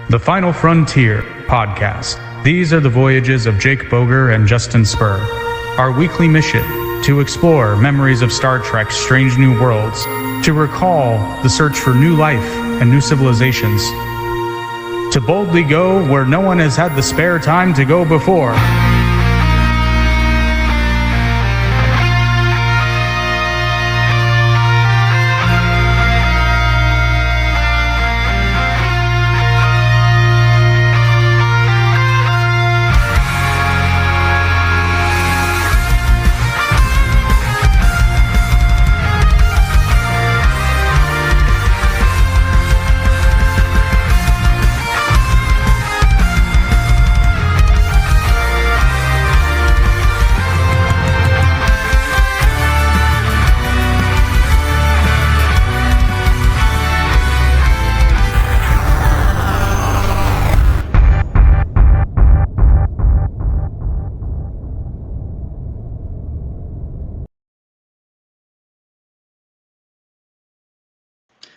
The Final Frontier podcast. These are the voyages of Jake Boger and Justin Spur. Our weekly mission, to explore memories of Star Trek's strange new worlds, to recall the search for new life and new civilizations, to boldly go where no one has had the spare time to go before.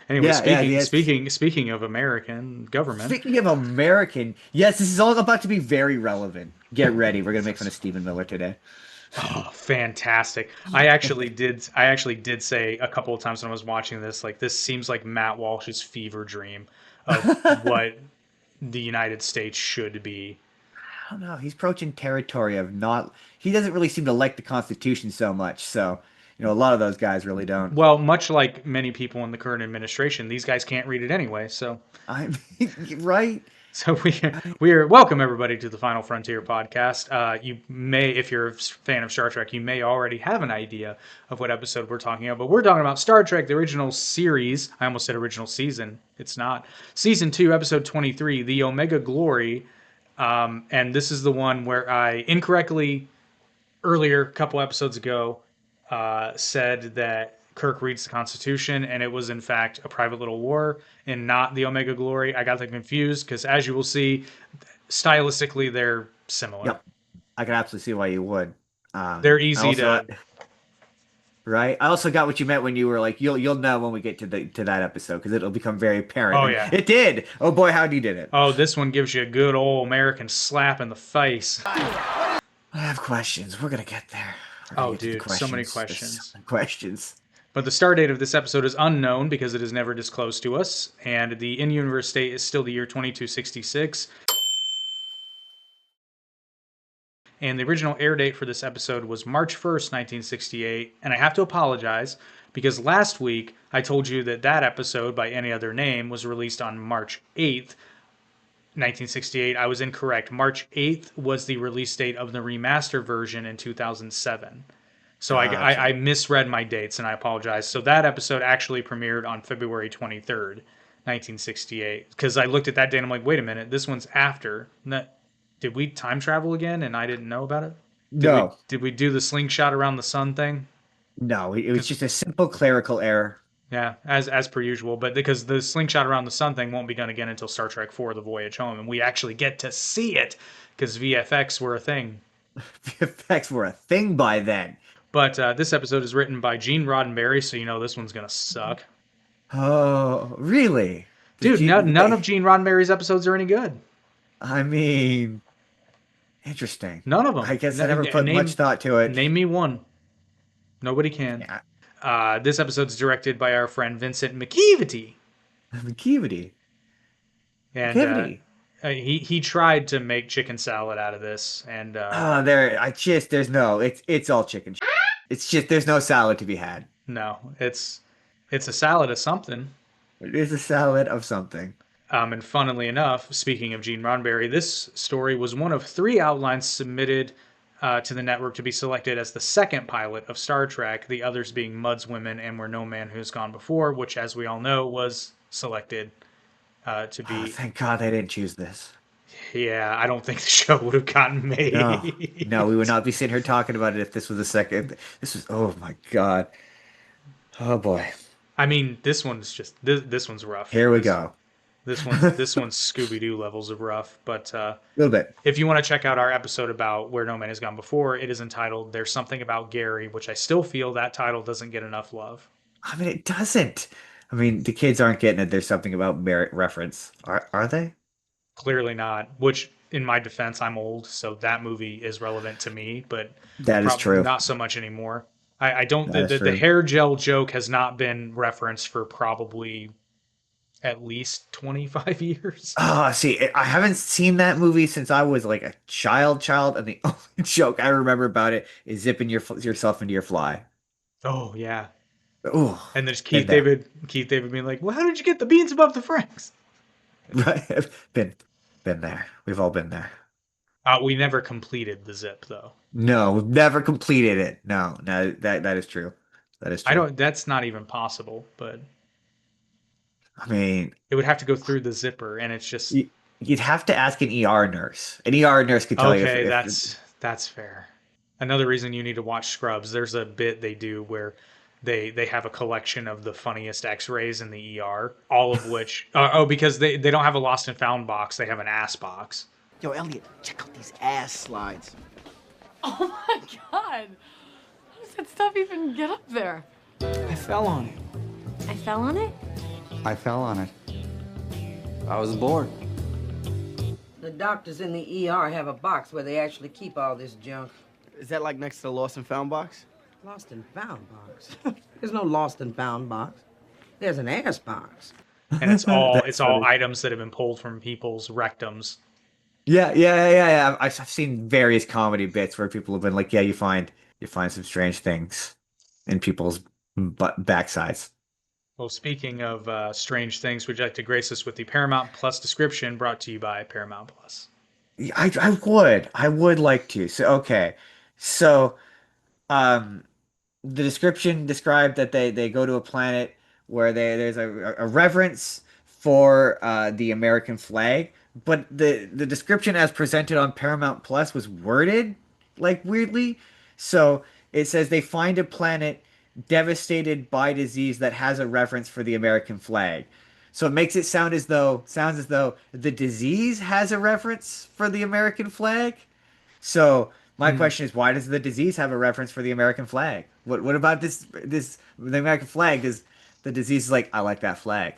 Anyway, speaking of American government. Speaking of American, yes, this is all about to be very relevant. Get ready. We're gonna make fun of Stephen Miller today. Oh, fantastic. I actually did say a couple of times when I was watching this, like, this seems like Matt Walsh's fever dream of what the United States should be. I don't know. He's approaching territory of not. He doesn't really seem to like the Constitution so much. So, a lot of those guys really don't. Well, much like many people in the current administration, these guys can't read it anyway. So, I mean, right? So we're welcome everybody to the Final Frontier podcast. You may, if you're a fan of Star Trek, you may already have an idea of what episode we're talking about. But we're talking about Star Trek, the original series. I almost said original season. It's not. Season 2, episode 23, the Omega Glory. And this is the one where I incorrectly, earlier, a couple episodes ago, said that Kirk reads the Constitution, and it was in fact a private little war and not the Omega Glory. I got them confused because, as you will see, stylistically they're similar. Yep, I can absolutely see why you would. They're easy to. Right. I also got what you meant when you were like, you'll know when we get to that episode because it'll become very apparent. Oh yeah, it did. Oh boy, how'd you did it? Oh, this one gives you a good old American slap in the face. I have questions. We're gonna get there. Oh, dude, so many questions. Questions. But the star date of this episode is unknown because it is never disclosed to us, and the in-universe date is still the year 2266. And the original air date for this episode was March 1st, 1968. And I have to apologize because last week I told you that episode, by any other name, was released on March 8th, 1968. I was incorrect. March 8th was the release date of the remaster version in 2007. So I misread my dates, and I apologize. So that episode actually premiered on February 23rd, 1968. Because I looked at that date and I'm like, wait a minute, this one's after. Did we time travel again and I didn't know about it? No. Did we do the slingshot around the sun thing? No, it was just a simple clerical error. Yeah, as per usual. But because the slingshot around the sun thing won't be done again until Star Trek IV, The Voyage Home. And we actually get to see it because VFX were a thing. VFX were a thing by then. But this episode is written by Gene Roddenberry, so you know this one's going to suck. Oh, really? Dude, none of Gene Roddenberry's episodes are any good. I mean, interesting. None of them. I guess I never put much thought to it. Name me one. Nobody can. Yeah. This episode's directed by our friend Vincent McKeevity. McKeevity? And he tried to make chicken salad out of this, and it's all chicken. It's just there's no salad to be had. No, it's a salad of something. It is a salad of something. And funnily enough, speaking of Gene Roddenberry, this story was one of 3 outlines submitted to the network to be selected as the second pilot of Star Trek, the others being Mud's Women and Where No Man Who's Gone Before, which, as we all know, was selected to be... Oh, thank God they didn't choose this. Yeah, I don't think the show would have gotten made. No, we would not be sitting here talking about it if this was the second. This was, oh my God. Oh boy. I mean, this one's just, this one's rough. Here we go. This one's Scooby-Doo levels of rough, but a little bit. If you want to check out our episode about Where No Man Has Gone Before, it is entitled There's Something About Gary, which I still feel that title doesn't get enough love. I mean, it doesn't. I mean, the kids aren't getting it. There's something about merit reference. Are they? Clearly not. Which, in my defense, I'm old, so that movie is relevant to me, but That is probably true. not so much anymore. I don't. That is The true. hair gel joke has not been referenced for probably at least 25 years. Oh, see, I haven't seen that movie since I was like a child, and the only joke I remember about it is zipping yourself into your fly. Oh yeah. Oh, And there's been there, Keith David being like, "Well, how did you get the beans above the Franks?" right? Been, been there. We've all been there. We never completed the zip though. No, we've never completed it. No, no, that is true. That is I true. don't. That's not even possible. But I mean, it would have to go through the zipper, and it's just you, you'd have to ask an ER nurse. An ER nurse could tell you okay. if That's fair. Another reason you need to watch Scrubs. There's a bit they do where they have a collection of the funniest X-rays in the ER, all of which because they don't have a lost and found box. They have an ass box. Yo, Elliot, check out these ass slides. Oh my god! How does that stuff even get up there? I fell on it. I fell on it? I fell on it. I was bored. The doctors in the ER have a box where they actually keep all this junk. Is that like next to the lost and found box? Lost and found box. There's no lost and found box. There's an ass box. And it's all that's funny. items that have been pulled from people's rectums. Yeah. I've seen various comedy bits where people have been like, yeah, you find some strange things in people's backsides. Well, speaking of strange things, would you like to grace us with the Paramount Plus description brought to you by Paramount Plus? Yeah, I would like to. So okay, so um, the description described that they go to a planet where there's a reverence for the American flag, but the description as presented on Paramount Plus was worded like weirdly. So it says they find a planet devastated by disease that has a reverence for the American flag. So it makes it sounds as though the disease has a reference for the American flag. So my Hmm. question is, why does the disease have a reference for the American flag? What about this the American flag? Does the disease is like, I like that flag.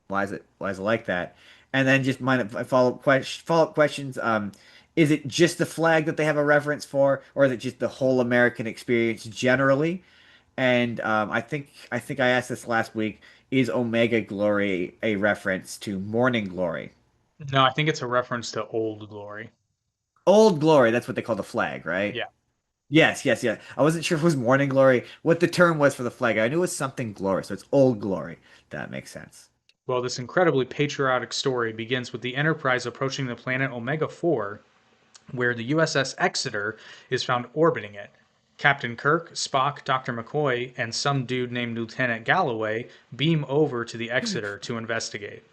Why is it like that? And then just my follow up questions. Is it just the flag that they have a reference for, or is it just the whole American experience generally? And I think I asked this last week. Is Omega Glory a reference to Morning Glory? No, I think it's a reference to Old Glory. Old Glory, that's what they call the flag, right? Yeah. Yes. I wasn't sure if it was Morning Glory, what the term was for the flag. I knew it was something glory, so it's Old Glory. That makes sense. Well, this incredibly patriotic story begins with the Enterprise approaching the planet Omega 4, where the USS Exeter is found orbiting it. Captain Kirk, Spock, Dr. McCoy, and some dude named Lieutenant Galloway beam over to the Exeter to investigate.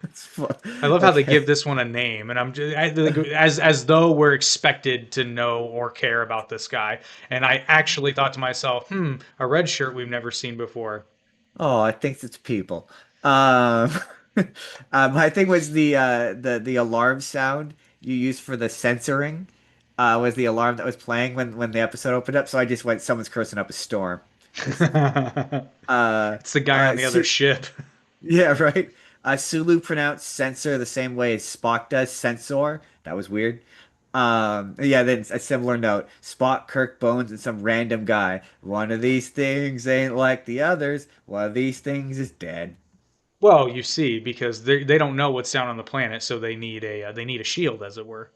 It's fun. I love how they Okay. give this one a name, and as though we're expected to know or care about this guy. And I actually thought to myself, a red shirt we've never seen before. Oh, I think it's people. Um, I think was the alarm sound you used for the censoring was the alarm that was playing when the episode opened up. So I just went, someone's cursing up a storm. Because It's the guy on the other Su ship. yeah, right. Sulu pronounced censor the same way as Spock does censor. That was weird. Yeah, then a similar note. Spock, Kirk, Bones, and some random guy. One of these things ain't like the others. One of these things is dead. Well, you see, because they don't know what's down on the planet, so they need a shield, as it were.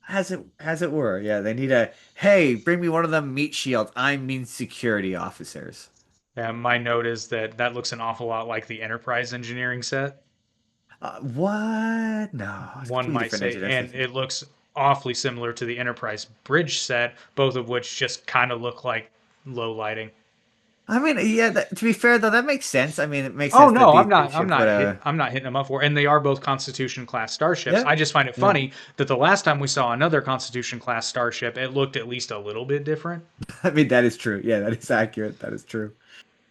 As it were. Yeah, they need a, hey, bring me one of them meat shields. I mean security officers. And my note is that that looks an awful lot like the Enterprise engineering set. What? No, it's One completely might different say, engine. and it looks awfully similar to the Enterprise bridge set, both of which just kind of look like low lighting. I mean, yeah, to be fair though, that makes sense. I mean, it makes Oh sense that no, these ships would I'm not hitting them up for, and they are both Constitution class starships. yeah. I just find it Yeah. funny that the last time we saw another Constitution class starship, it looked at least a little bit different. I mean, that is true. Yeah, that is accurate. That is true.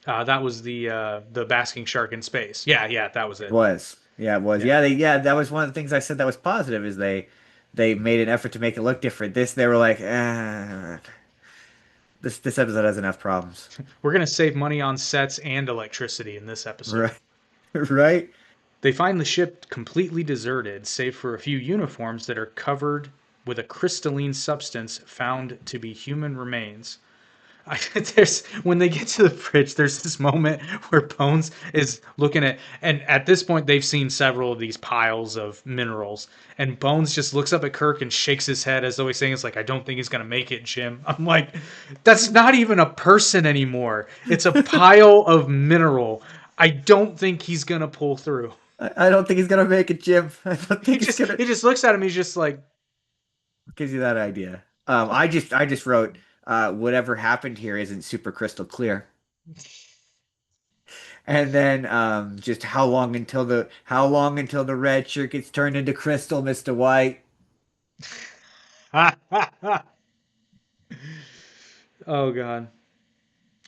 That was the basking shark in space. Yeah, that was It it. was. Yeah, it was. Yeah. Yeah, that was one of the things I said that was positive is they made an effort to make it look different. This they were like, this episode has enough problems. We're gonna save money on sets and electricity in this episode. Right. Right? They find the ship completely deserted, save for a few uniforms that are covered with a crystalline substance found to be human remains. When they get to the fridge, there's this moment where Bones is looking at, and at this point they've seen several of these piles of minerals, and Bones just looks up at Kirk and shakes his head as though he's saying, "It's like, I don't think he's gonna make it, Jim." I'm like, that's not even a person anymore. It's a pile of mineral. I don't think he's gonna pull through. I don't think he's gonna make it, Jim. I don't He think he's just gonna. he just looks at him. He's just like, Gives you that idea. I just wrote, whatever happened here isn't super crystal clear. And then just how long until the red shirt gets turned into crystal, Mr. White? oh god.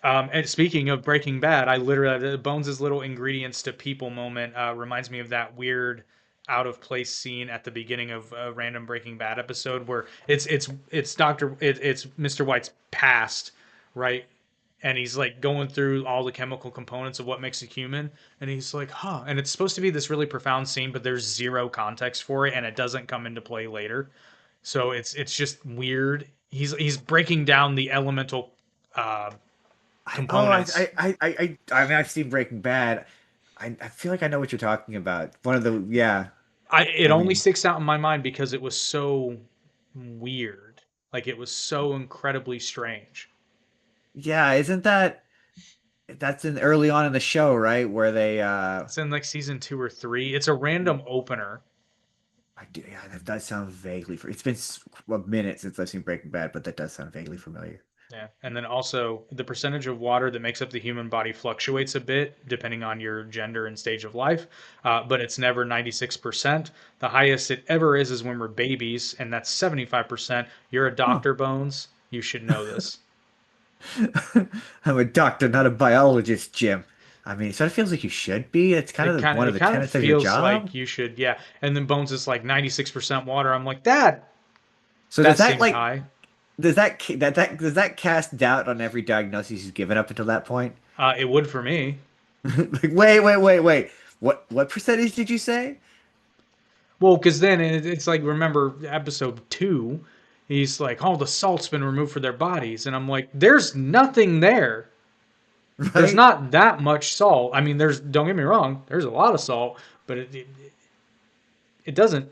And speaking of Breaking Bad, I literally Bones' little ingredients to people moment reminds me of that weird out of place scene at the beginning of a random Breaking Bad episode where it's Mr. White's past, right? And he's like going through all the chemical components of what makes a human, and he's like, "Huh." And it's supposed to be this really profound scene, but there's zero context for it, and it doesn't come into play later. So it's just weird. He's breaking down the elemental uh, components. I mean, I've seen Breaking Bad. I feel like I know what you're talking about. One of the, yeah. It I only mean, sticks out in my mind because it was so weird. Like it was so incredibly strange. yeah, isn't that's in early on in the show, right? Where they, It's in like season 2 or 3. It's a random opener. I do, yeah, that does sound vaguely. It's been a minute since I've seen Breaking Bad, but that does sound vaguely familiar. Yeah. And then also the percentage of water that makes up the human body fluctuates a bit depending on your gender and stage of life, but it's never 96%. The highest it ever is when we're babies, and that's 75%. You're a Huh. doctor, Bones. You should know this. I'm a doctor, not a biologist, Jim. I mean, so it feels like you should be. It's kind of one of It the kind of tenets of your feels job. like you should, yeah. And then Bones is like 96% water. I'm like, So that does that seems like high. does that cast doubt on every diagnosis he's given up until that point? It would for me. Like, wait. What percentage did you say? Well, because then it's like, remember episode 2, he's like, all the salt's been removed from their bodies. And I'm like, there's nothing there. There's Right? not that much salt. I mean, don't get me wrong, there's a lot of salt, but it doesn't,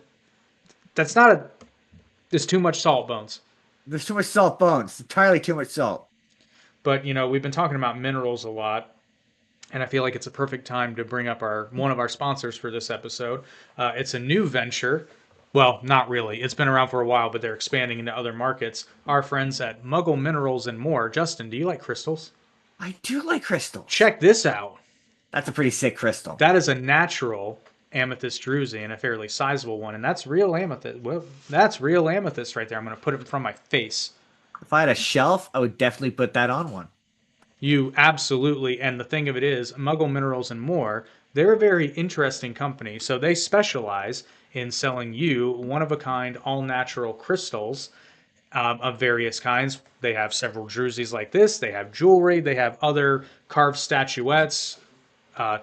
that's not a, there's too much salt, Bones. There's too much salt bones. Entirely too much salt. But, we've been talking about minerals a lot. And I feel like it's a perfect time to bring up our one of our sponsors for this episode. It's a new venture. Well, not really. It's been around for a while, but they're expanding into other markets. Our friends at Muggle Minerals and More. Justin, do you like crystals? I do like crystals. Check this out. That's a pretty sick crystal. That is a natural amethyst druzy and a fairly sizable one, and that's real amethyst. Well, that's real amethyst right there. I'm going to put it in front of my face. If I had a shelf, I would definitely put that on one. You absolutely, and the thing of it is, Muggle Minerals and More, they're a very interesting company. So they specialize in selling you one of a kind, all natural crystals of various kinds. They have several druzies like this, they have jewelry, they have other carved statuettes,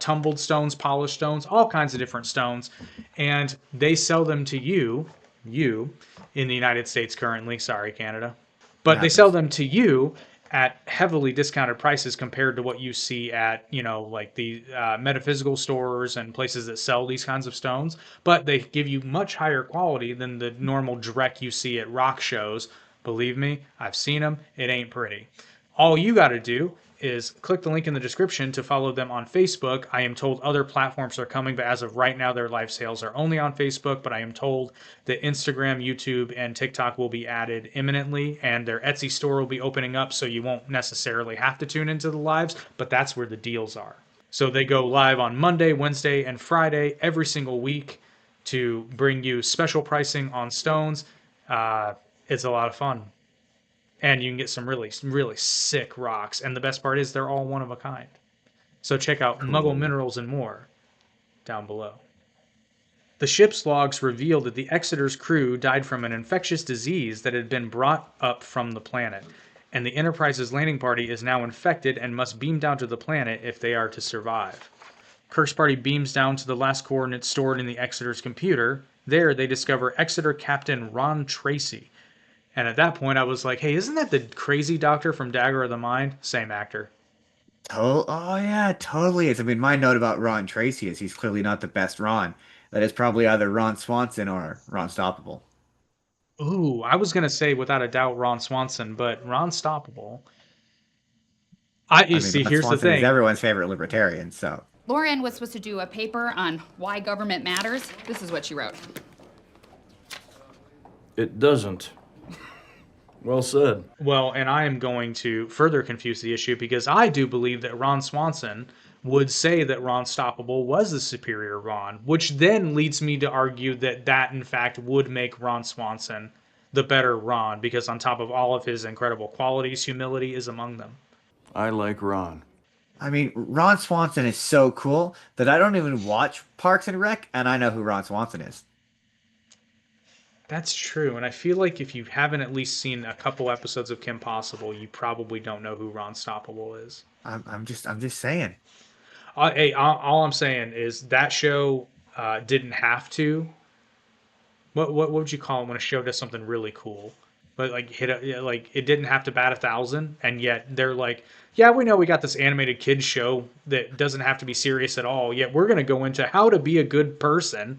tumbled stones, polished stones, all kinds of different stones. And they sell them to you, in the United States currently. Sorry, Canada. What But they sell happens? them to you at heavily discounted prices compared to what you see at, like the metaphysical stores and places that sell these kinds of stones. But they give you much higher quality than the normal Drek you see at rock shows. Believe me, I've seen them. It ain't pretty. All you got to do is click the link in the description to follow them on Facebook. I am told other platforms are coming, but as of right now, their live sales are only on Facebook. But I am told that Instagram, YouTube, and TikTok will be added imminently, and their Etsy store will be opening up, so you won't necessarily have to tune into the lives, but that's where the deals are. So they go live on Monday, Wednesday, and Friday every single week to bring you special pricing on stones. It's a lot of fun. And you can get some really, really sick rocks. And the best part is they're all one of a kind. So check out Muggle Cool. Minerals and More down below. The ship's logs reveal that the Exeter's crew died from an infectious disease that had been brought up from the planet. And the Enterprise's landing party is now infected and must beam down to the planet if they are to survive. Kirk's party beams down to the last coordinates stored in the Exeter's computer. There, they discover Exeter Captain Ron Tracy. And at that point, I was like, hey, isn't that the crazy doctor from Dagger of the Mind? Same actor. Oh yeah, totally is. I mean, my note about Ron Tracy is he's clearly not the best Ron. That is probably either Ron Swanson or Ron Stoppable. Ooh, I was going to say without a doubt Ron Swanson, but Ron Stoppable. You I mean, see, Ron here's the Swanson is thing. everyone's favorite libertarian, so. Lauren was supposed to do a paper on why government matters. This is what she wrote. It doesn't. Well said. Well, and I am going to further confuse the issue because I do believe that Ron Swanson would say that Ron Stoppable was the superior Ron, which then leads me to argue that that in fact would make Ron Swanson the better Ron because on top of all of his incredible qualities, humility is among them. I like Ron. I mean, Ron Swanson is so cool that I don't even watch Parks and Rec, and I know who Ron Swanson is. That's true, and I feel like if you haven't at least seen a couple episodes of Kim Possible, you probably don't know who Ron Stoppable is. I'm just saying. Hey, all I'm saying is that show didn't have to. What would you call it when a show does something really cool? But like like it didn't have to bat 1,000, and yet they're like, yeah, we know we got this animated kids show that doesn't have to be serious at all. Yet we're gonna go into how to be a good person,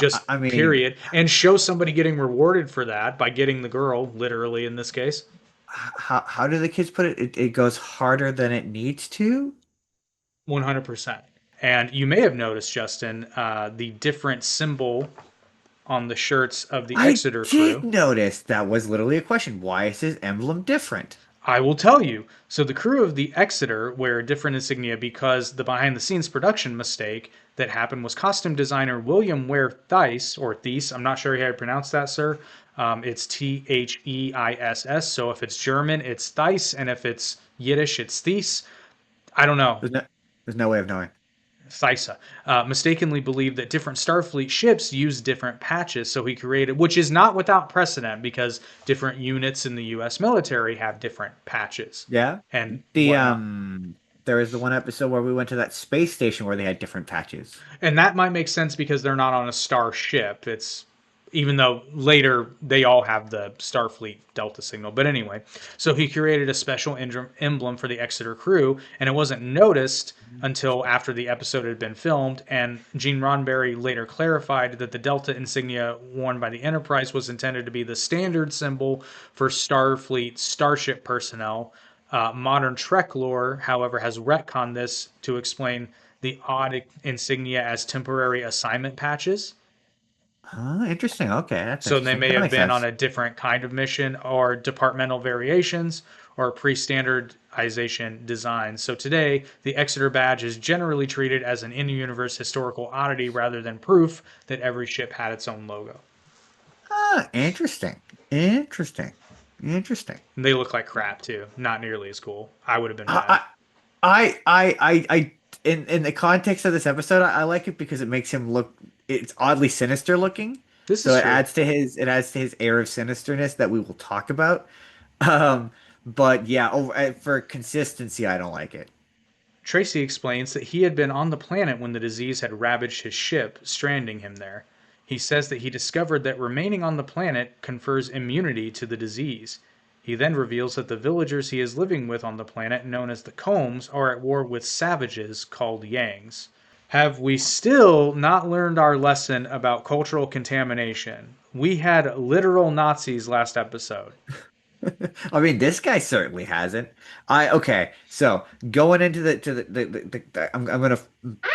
just I mean, period, and show somebody getting rewarded for that by getting the girl, literally in this case. how do the kids put it? It goes harder than it needs to. 100%. And you may have noticed, Justin, the different symbol on the shirts of the I Exeter did crew. notice that was literally a question. Why is his emblem different? I will tell you. So the crew of the Exeter wear different insignia because the behind the scenes production mistake that happened was costume designer William Ware Thies, or Thies. I'm not sure how you pronounce that, sir. It's Theiss. So if it's German, it's Thies, and if it's Yiddish, it's Thies. I don't know. There's no way of knowing. Thysa, mistakenly believed that different Starfleet ships use different patches, so he created, which is not without precedent because different units in the U.S. military have different patches. Yeah. And The whatnot. there was the one episode where we went to that space station where they had different patches. And that might make sense because they're not on a star ship. It's even though later they all have the Starfleet Delta signal. But anyway, so he created a special emblem for the Exeter crew, and it wasn't noticed until after the episode had been filmed. And Gene Roddenberry later clarified that the Delta insignia worn by the Enterprise was intended to be the standard symbol for Starfleet starship personnel. Modern Trek lore, however, has retconned this to explain the odd insignia as temporary assignment patches. Interesting. Okay, that's So they interesting. may That have makes been on sense. a different kind of mission or departmental variations or pre-standardization designs. So today, the Exeter badge is generally treated as an in-universe historical oddity rather than proof that every ship had its own logo. Interesting. Interesting. Interesting. And they look like crap too. Not nearly as cool. I would have been mad. I, in the context of this episode, I like it because it makes him look. It's oddly sinister looking. This So is it true. adds to his air of sinisterness that we will talk about. Um, but yeah, for consistency, I don't like it. Tracy explains that he had been on the planet when the disease had ravaged his ship, stranding him there. He says that he discovered that remaining on the planet confers immunity to the disease. He then reveals that the villagers he is living with on the planet, known as the Combs, are at war with savages called Yangs. Have we still not learned our lesson about cultural contamination? We had literal Nazis last episode. I mean, this guy certainly hasn't. Okay. So going into I'm gonna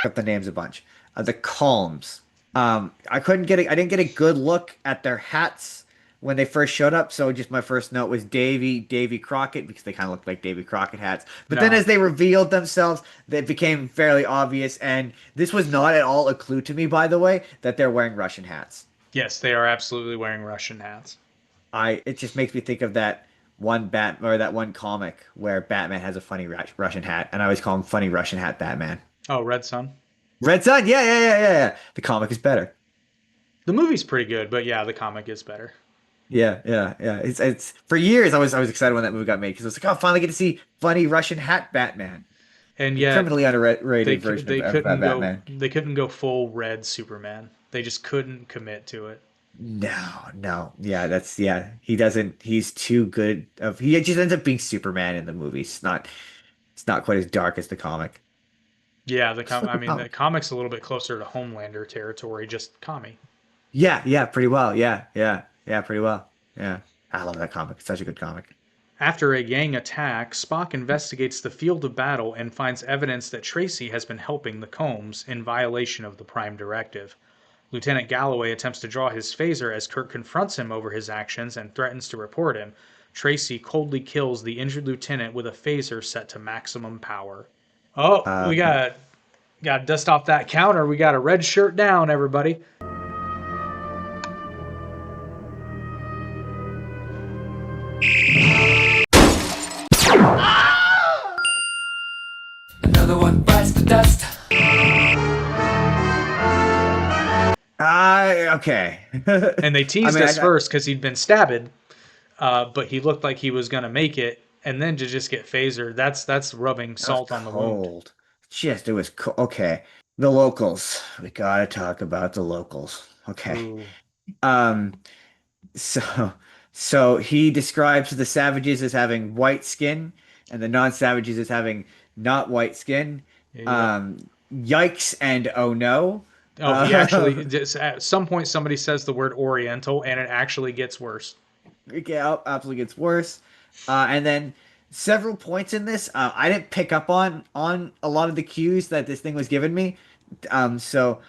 up the names a bunch. The Calms. I didn't get a good look at their hats when they first showed up. So just my first note was Davy Crockett because they kind of looked like Davy Crockett hats. But then No. as they revealed themselves, it became fairly obvious. And this was not at all a clue to me, by the way, that they're wearing Russian hats. Yes, they are absolutely wearing Russian hats. It just makes me think of that that one comic where Batman has a funny Russian hat, and I always call him Funny Russian Hat Batman. Oh, Red Sun. Red Sun, yeah. The comic is better. The movie's pretty good, but yeah, the comic is better. Yeah. It's for years I was excited when that movie got made because I was like, oh, I finally get to see Funny Russian Hat Batman. And The yet criminally underrated version they of couldn't go Batman. they couldn't go full red Superman. They just couldn't commit to it. No. Yeah. He doesn't. He's too good. He just ends up being Superman in the movies. It's not quite as dark as the comic. Yeah, Just like I the mean the comic. comic's a little bit closer to Homelander territory, just commie. Yeah, pretty well. Yeah, pretty well. Yeah, I love that comic. It's such a good comic. After a gang attack, Spock investigates the field of battle and finds evidence that Tracy has been helping the Combs in violation of the Prime Directive. Lieutenant Galloway attempts to draw his phaser as Kirk confronts him over his actions and threatens to report him. Tracy coldly kills the injured lieutenant with a phaser set to maximum power. Oh, we Um, got to dust off that counter. We got a red shirt down, everybody. Another one bites the dust. okay. And they teased I mean, us first because he'd been stabbed, but he looked like he was gonna make it, and then to just get phaser, that's rubbing that was salt on the wound. cold. Just it was okay. The locals. We gotta talk about the locals. Okay. Ooh. Um. So, so he describes the savages as having white skin and the non-savages as having not white skin. Yep. Yikes and oh no. Oh, he actually Uh, at some point somebody says the word Oriental, and it actually gets worse. yeah, absolutely gets worse. And then several points in this, I didn't pick up on a lot of the cues that this thing was giving me. So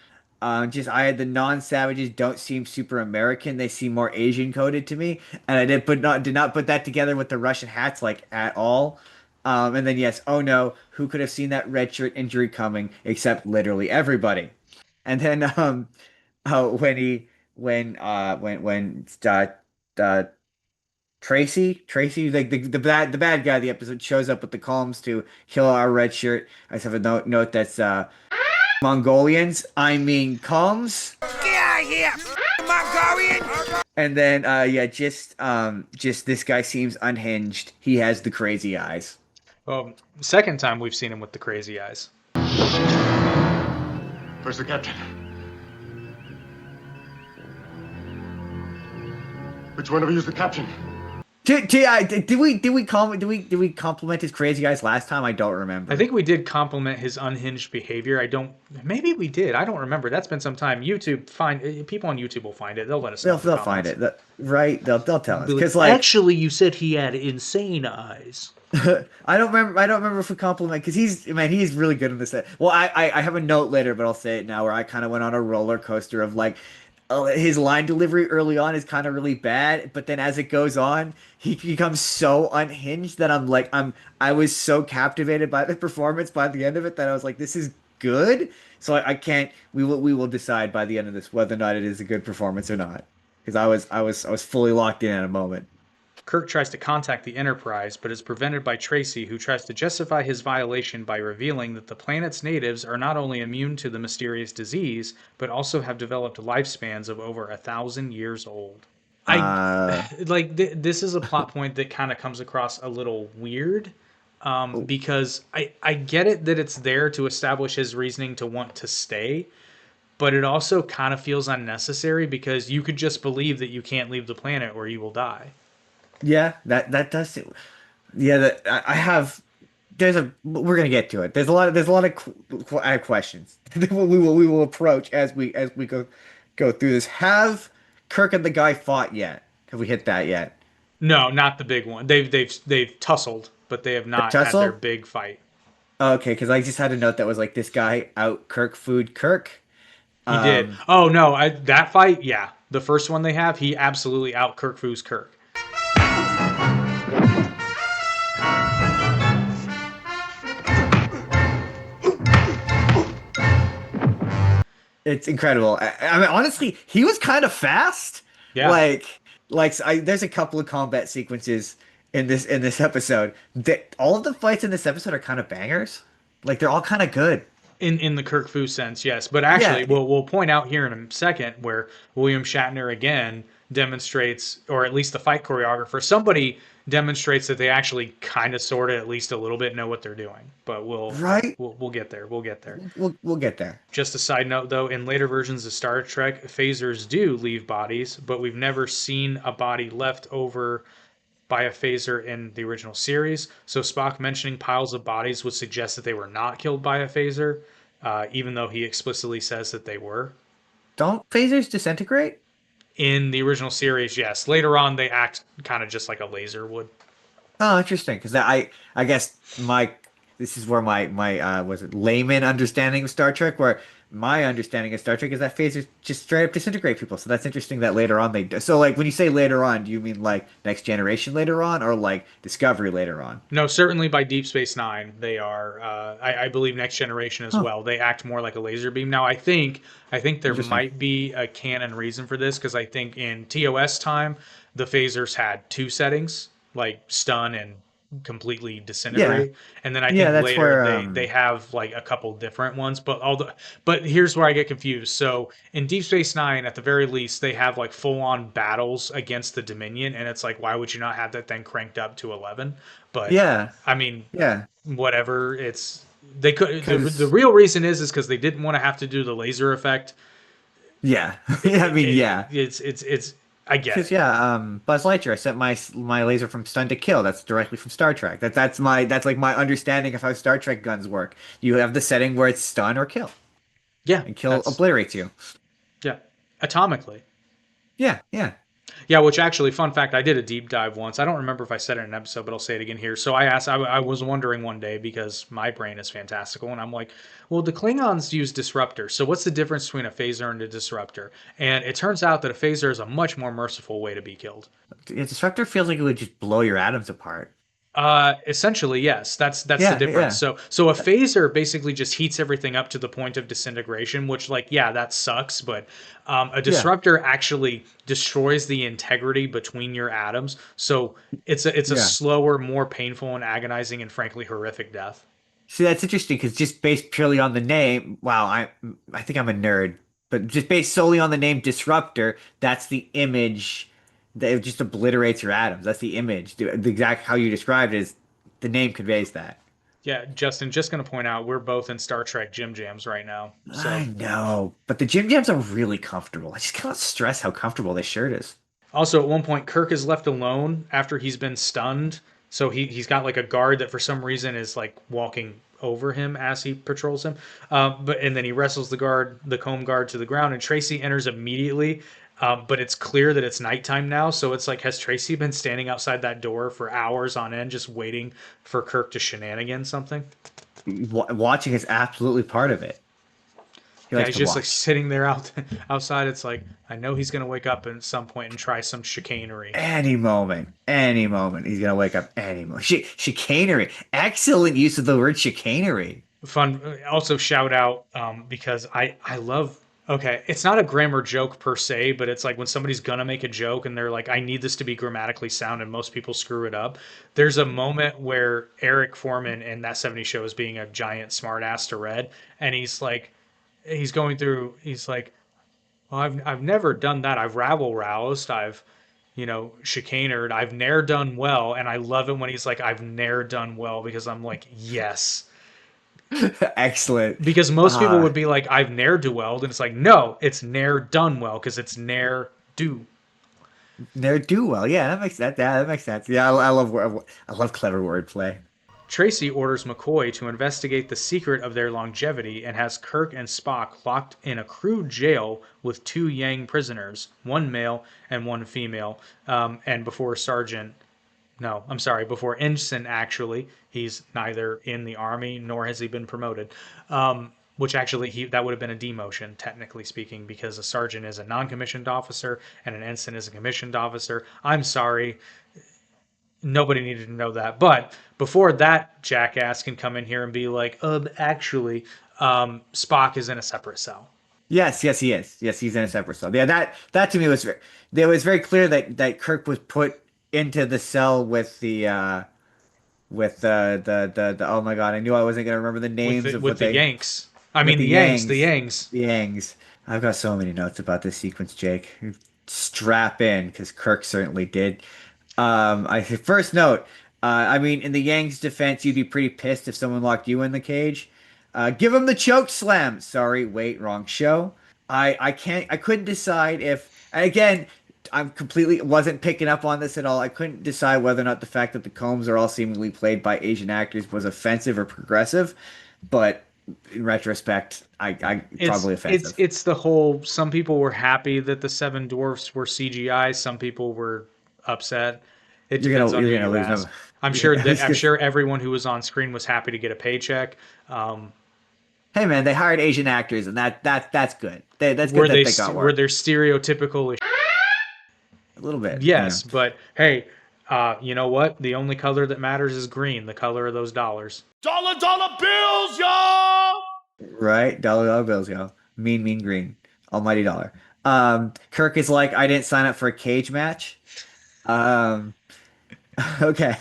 just I had the non-savages don't seem super American; they seem more Asian coded to me, and I did not put that together with the Russian hats like at all. And then yes, oh no, who could have seen that red shirt injury coming except literally everybody? And then when he when uh Tracy, like the bad guy of the episode, shows up with the columns to kill our red shirt. I just have a note that's Mongolians. I mean combs. Get out of here, Mongolian. And then just this guy seems unhinged. He has the crazy eyes. Well, second time we've seen him with the crazy eyes. Where's the captain? Which one of you is the captain? Did we compliment his crazy eyes last time? I don't remember. I think we did compliment his unhinged behavior. Maybe we did. I don't remember. That's been some time. People on YouTube will find it. They'll let us know. They'll find it, right? They'll tell us because actually, you said he had insane eyes. I don't remember if we compliment because he's really good in this. Well, I have a note later, but I'll say it now where I kind of went on a roller coaster of like his line delivery early on is kind of really bad, but then as it goes on, he becomes so unhinged that I was so captivated by the performance by the end of it that I was like, this is good. So I can't. We will decide by the end of this whether or not it is a good performance or not because I was fully locked in at a moment. Kirk tries to contact the Enterprise, but is prevented by Tracy, who tries to justify his violation by revealing that the planet's natives are not only immune to the mysterious disease, but also have developed lifespans of over 1,000 years old. This is a plot point that kind of comes across a little weird, because I get it that it's there to establish his reasoning to want to stay, but it also kind of feels unnecessary because you could just believe that you can't leave the planet or you will die. Yeah, that does. Yeah, I have. We're gonna get to it. There's a lot of questions we will approach as we go through this. Have Kirk and the guy fought yet? Have we hit that yet? No, not the big one. They've tussled, but they have not had their big fight. Okay, because I just had a note that was like this guy out Kirk food Kirk. He did. Oh no, that fight, yeah, the first one they have, he absolutely out Kirk foos Kirk. It's incredible. I mean, honestly, he was kind of fast. Yeah. There's a couple of combat sequences in this episode. All of the fights in this episode are kind of bangers. Like they're all kind of good. In the Kirk Fu sense, yes. But actually, we'll point out here in a second where William Shatner again demonstrates, or at least the fight choreographer, somebody demonstrates that they actually kind of, sort of, at least a little bit know what they're doing. But Right? we'll get there. We'll get there. We'll get there. Just a side note, though, in later versions of Star Trek, phasers do leave bodies, but we've never seen a body left over by a phaser in the original series. So Spock mentioning piles of bodies would suggest that they were not killed by a phaser, even though he explicitly says that they were. Don't phasers disintegrate? In the original series, yes. Later on, they act kind of just like a laser would. Oh, interesting. Because I guess my this is where my was it layman understanding of Star Trek, where my understanding of Star Trek is that phasers just straight up disintegrate people. So that's interesting that later on they do. So like when you say later on, do you mean like Next Generation later on, or like Discovery later on? No, certainly by Deep Space Nine, they are. I believe Next Generation as Oh, well. They act more like a laser beam. Now, I think there interesting. might be a canon reason for this because I think in TOS time, the phasers had two settings, like stun and completely Yeah, disintegrate, and then I yeah. think That's later where they have like a couple different ones. But here's where I get confused. So in Deep Space Nine, at the very least, they have like full on battles against the Dominion, and it's like, why would you not have that then cranked up to 11? But yeah, I mean, yeah. whatever. It's they could the Because real reason is because they didn't want to have to do the laser effect. yeah, yeah. I mean, yeah. It's I get Because it. yeah, Buzz Lightyear. I sent my laser from stun to kill. That's directly from Star Trek. That's like my understanding of how Star Trek guns work. You have the setting where it's stun or kill, Yeah, and kill that's obliterates you. yeah. Atomically. Yeah, yeah. Yeah, which actually, fun fact, I did a deep dive once. I don't remember if I said it in an episode, but I'll say it again here. So I was wondering one day because my brain is fantastical, and I'm like, well, the Klingons use disruptors. So what's the difference between a phaser and a disruptor? And it turns out that a phaser is a much more merciful way to be killed. A disruptor feels like it would just blow your atoms apart. Essentially, yes. That's the Yeah, difference. yeah, So a phaser basically just heats everything up to the point of disintegration, which, like, yeah, that sucks. But a yeah, disruptor actually destroys the integrity between your atoms. So it's a yeah. slower, more painful, and agonizing, and frankly horrific death. See, that's interesting because just based purely on the name, wow, I think I'm a nerd, but just based solely on the name Disruptor, that's the image that it just obliterates your atoms. That's the image. The exact how you described it is the name conveys that. Yeah, Justin, just gonna point out we're both in Star Trek gym jams right now. I So know, but the gym jams are really comfortable. I just cannot stress how comfortable this shirt is. also, at one point, Kirk is left alone after he's been stunned. So he's got like a guard that for some reason is like walking over him as he patrols him. And then he wrestles the comb guard to the ground, and Tracy enters immediately. But it's clear that it's nighttime now, so it's like, has Tracy been standing outside that door for hours on end, just waiting for Kirk to shenanigan something? Watching is absolutely part of it. He Yeah, likes he's to just like watch. sitting there outside. It's like, I know he's gonna wake up at some point and try some chicanery. Any moment, he's gonna wake up any moment. Chicanery, excellent use of the word chicanery. Fun. Also, shout out because I love. Okay, it's not a grammar joke per se, but it's like when somebody's gonna make a joke and they're like, I need this to be grammatically sound, and most people screw it up. There's a moment where Eric Foreman in that '70s show is being a giant smartass to Red, and he's like, he's going through. He's like, well, I've never done that. I've rabble roused. I've chicanered. I've ne'er done well, and I love it when he's like, I've ne'er done well, because I'm like, yes. Excellent. Because most people Uh, would be like, I've ne'er do well, and it's like, no, it's ne'er done well because it's ne'er do. Ne'er do well. Yeah, that makes that. Yeah, that makes sense. Yeah, I love clever wordplay. Tracy orders McCoy to investigate the secret of their longevity and has Kirk and Spock locked in a crew jail with two Yang prisoners, one male and one female. And before Sergeant No, I'm sorry, before ensign, actually. He's neither in the army nor has he been promoted. Which actually, that would have been a demotion, technically speaking, because a sergeant is a non-commissioned officer and an ensign is a commissioned officer. I'm sorry, nobody needed to know that. But before that jackass can come in here and be like, actually, Spock is in a separate cell. Yes, yes, he is. Yes, he's in a separate cell. Yeah, that to me was it was very clear that Kirk was put into the cell with the oh my God, I knew I wasn't gonna remember the with names the of with what the they Yanks. I with mean the the Yangs, the Yangs. Yangs. The Yangs. I've got so many notes about this sequence, Jake. strap in because Kirk certainly did. I first note, I mean, in the Yang's defense, you'd be pretty pissed if someone locked you in the cage. Give him the choke slam. Sorry, wait, wrong show. I couldn't decide if, and again, I'm completely wasn't picking up on this at all. I couldn't decide whether or not the fact that the Combs are all seemingly played by Asian actors was offensive or progressive, but in retrospect, I probably offensive. It's the whole. Some people were happy that the seven dwarfs were CGI. Some people were upset. It depends on who you lose ask. no. I'm sure everyone who was on screen was happy to get a paycheck. Hey man, they hired Asian actors, and that's good. That's good that they got were work. they stereotypical? A little bit. Yes, but hey, you know what? The only color that matters is green, the color of those dollars. Dollar bills, y'all! Right? Dollar bills, yo. Mean green. Almighty dollar. Kirk is like, I didn't sign up for a cage match. Um, okay.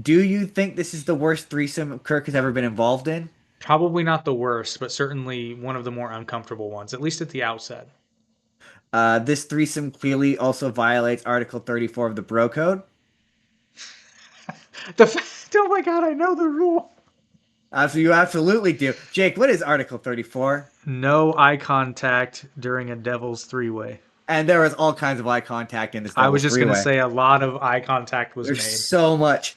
Do you think this is the worst threesome Kirk has ever been involved in? Probably not the worst, but certainly one of the more uncomfortable ones, at least at the outset. This threesome clearly also violates Article 34 of the Bro Code. Oh my god, I know the rule. So you absolutely do. Jake, what is Article 34? No eye contact during a devil's three-way. And there was all kinds of eye contact in this I was Devil's just going to three-way. say a lot of eye contact was There's made. so much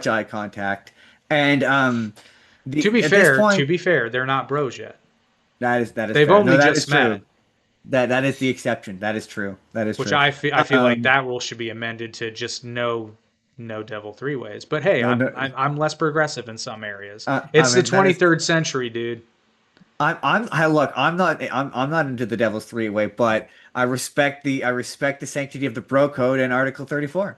eye contact. And To be at this point, fair, they're not bros yet. that is They've fair. only No, that just is true. met. That is the exception. That is true. That is Which true. I feel like that rule should be amended to just no devil three ways. But hey, I'm less progressive in some areas. It's the 23rd century, dude. I'm not into the Devil's three-way, but I respect the sanctity of the Bro Code and Article 34.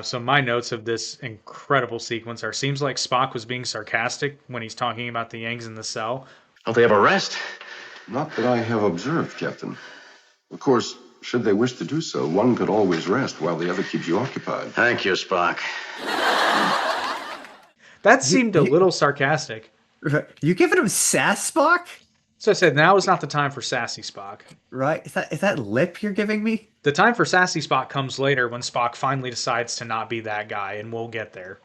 So my notes of this incredible sequence are: seems like Spock was being sarcastic when he's talking about the Yangs in the cell. Don't they have a rest? Not that I have observed, Captain. Of course, should they wish to do so, one could always rest while the other keeps you occupied. Thank you, Spock. That seemed a little sarcastic. You giving him sass, Spock? So I said, now is not the time for sassy Spock. Right? Is that lip you're giving me? The time for sassy Spock comes later when Spock finally decides to not be that guy, and we'll get there.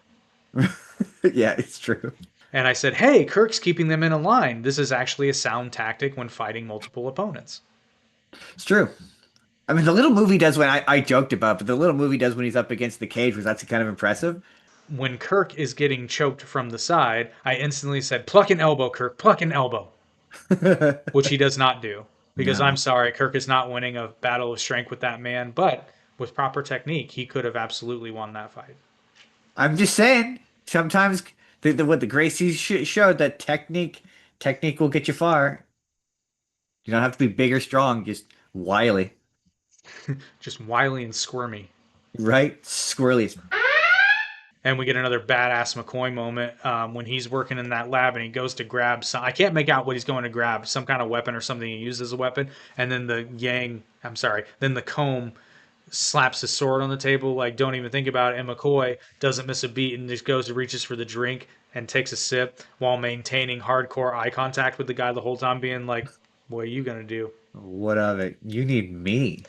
Yeah, it's true. And I said, hey, Kirk's keeping them in a line. This is actually a sound tactic when fighting multiple opponents. It's true. I mean, the little movie does when I joked about, but the little movie does when he's up against the cage was that's kind of impressive. When Kirk is getting choked from the side, I instantly said, pluck an elbow, Kirk, pluck an elbow. Which he does not do. Because I'm sorry, Kirk is not winning a battle of strength with that man, but with proper technique, he could have absolutely won that fight. I'm just saying, sometimes what the Gracies showed that technique will get you far. You don't have to be big or strong, just wily. Just wily and squirmy. Right? Squirrely. And we get another badass McCoy moment when he's working in that lab and he goes to grab some. I can't make out what he's going to grab, some kind of weapon or something he used as a weapon. And then then the comb slaps his sword on the table, like, don't even think about it. And McCoy doesn't miss a beat and just goes and reaches for the drink and takes a sip while maintaining hardcore eye contact with the guy the whole time, being like, what are you going to do? What of it? You need me.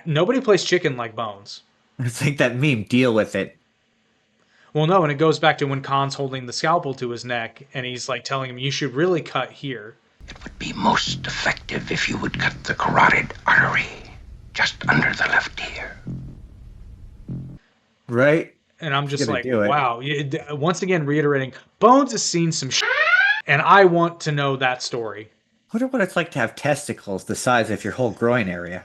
Nobody plays chicken like Bones. It's like that meme, deal with it. Well, no, and it goes back to when Khan's holding the scalpel to his neck, and he's like telling him, you should really cut here. It would be most effective if you would cut the carotid artery just under the left ear. Right? And I'm just like, wow. Once again, reiterating, Bones has seen some shit, and I want to know that story. I wonder what it's like to have testicles the size of your whole groin area.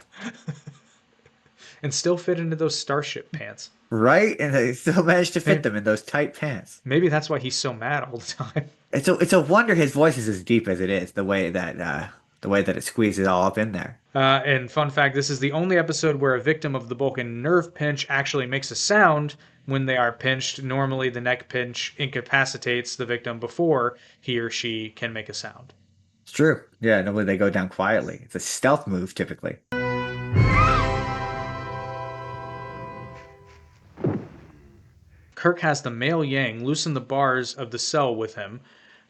And still fit into those starship pants. Right? And they still managed to fit them in those tight pants. Maybe that's why he's so mad all the time. It's a wonder his voice is as deep as it is, the way that it squeezes all up in there. And fun fact, this is the only episode where a victim of the Vulcan nerve pinch actually makes a sound when they are pinched. Normally the neck pinch incapacitates the victim before he or she can make a sound. It's true. Yeah, normally they go down quietly. It's a stealth move, typically. Kirk has the male Yang loosen the bars of the cell with him,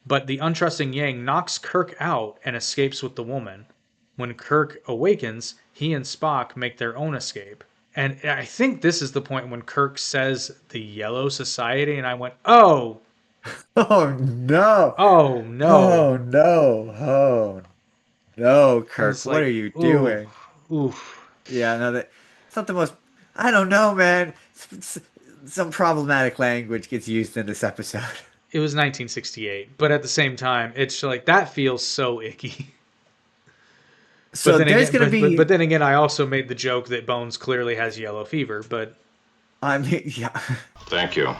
but the untrusting Yang knocks Kirk out and escapes with the woman. When Kirk awakens, he and Spock make their own escape. And I think this is the point when Kirk says the Yellow Society, and I went, oh, Oh no. oh no. Oh no. Oh no, I Kirk. was What are like, you ooh, doing? oof. Yeah, no, that it's not the most. I don't know, man. Some problematic language gets used in this episode. It was 1968, but at the same time, it's like that feels so icky. But So then there's again, gonna but be. then again, I also made the joke that Bones clearly has yellow fever. But I mean, yeah. Thank you.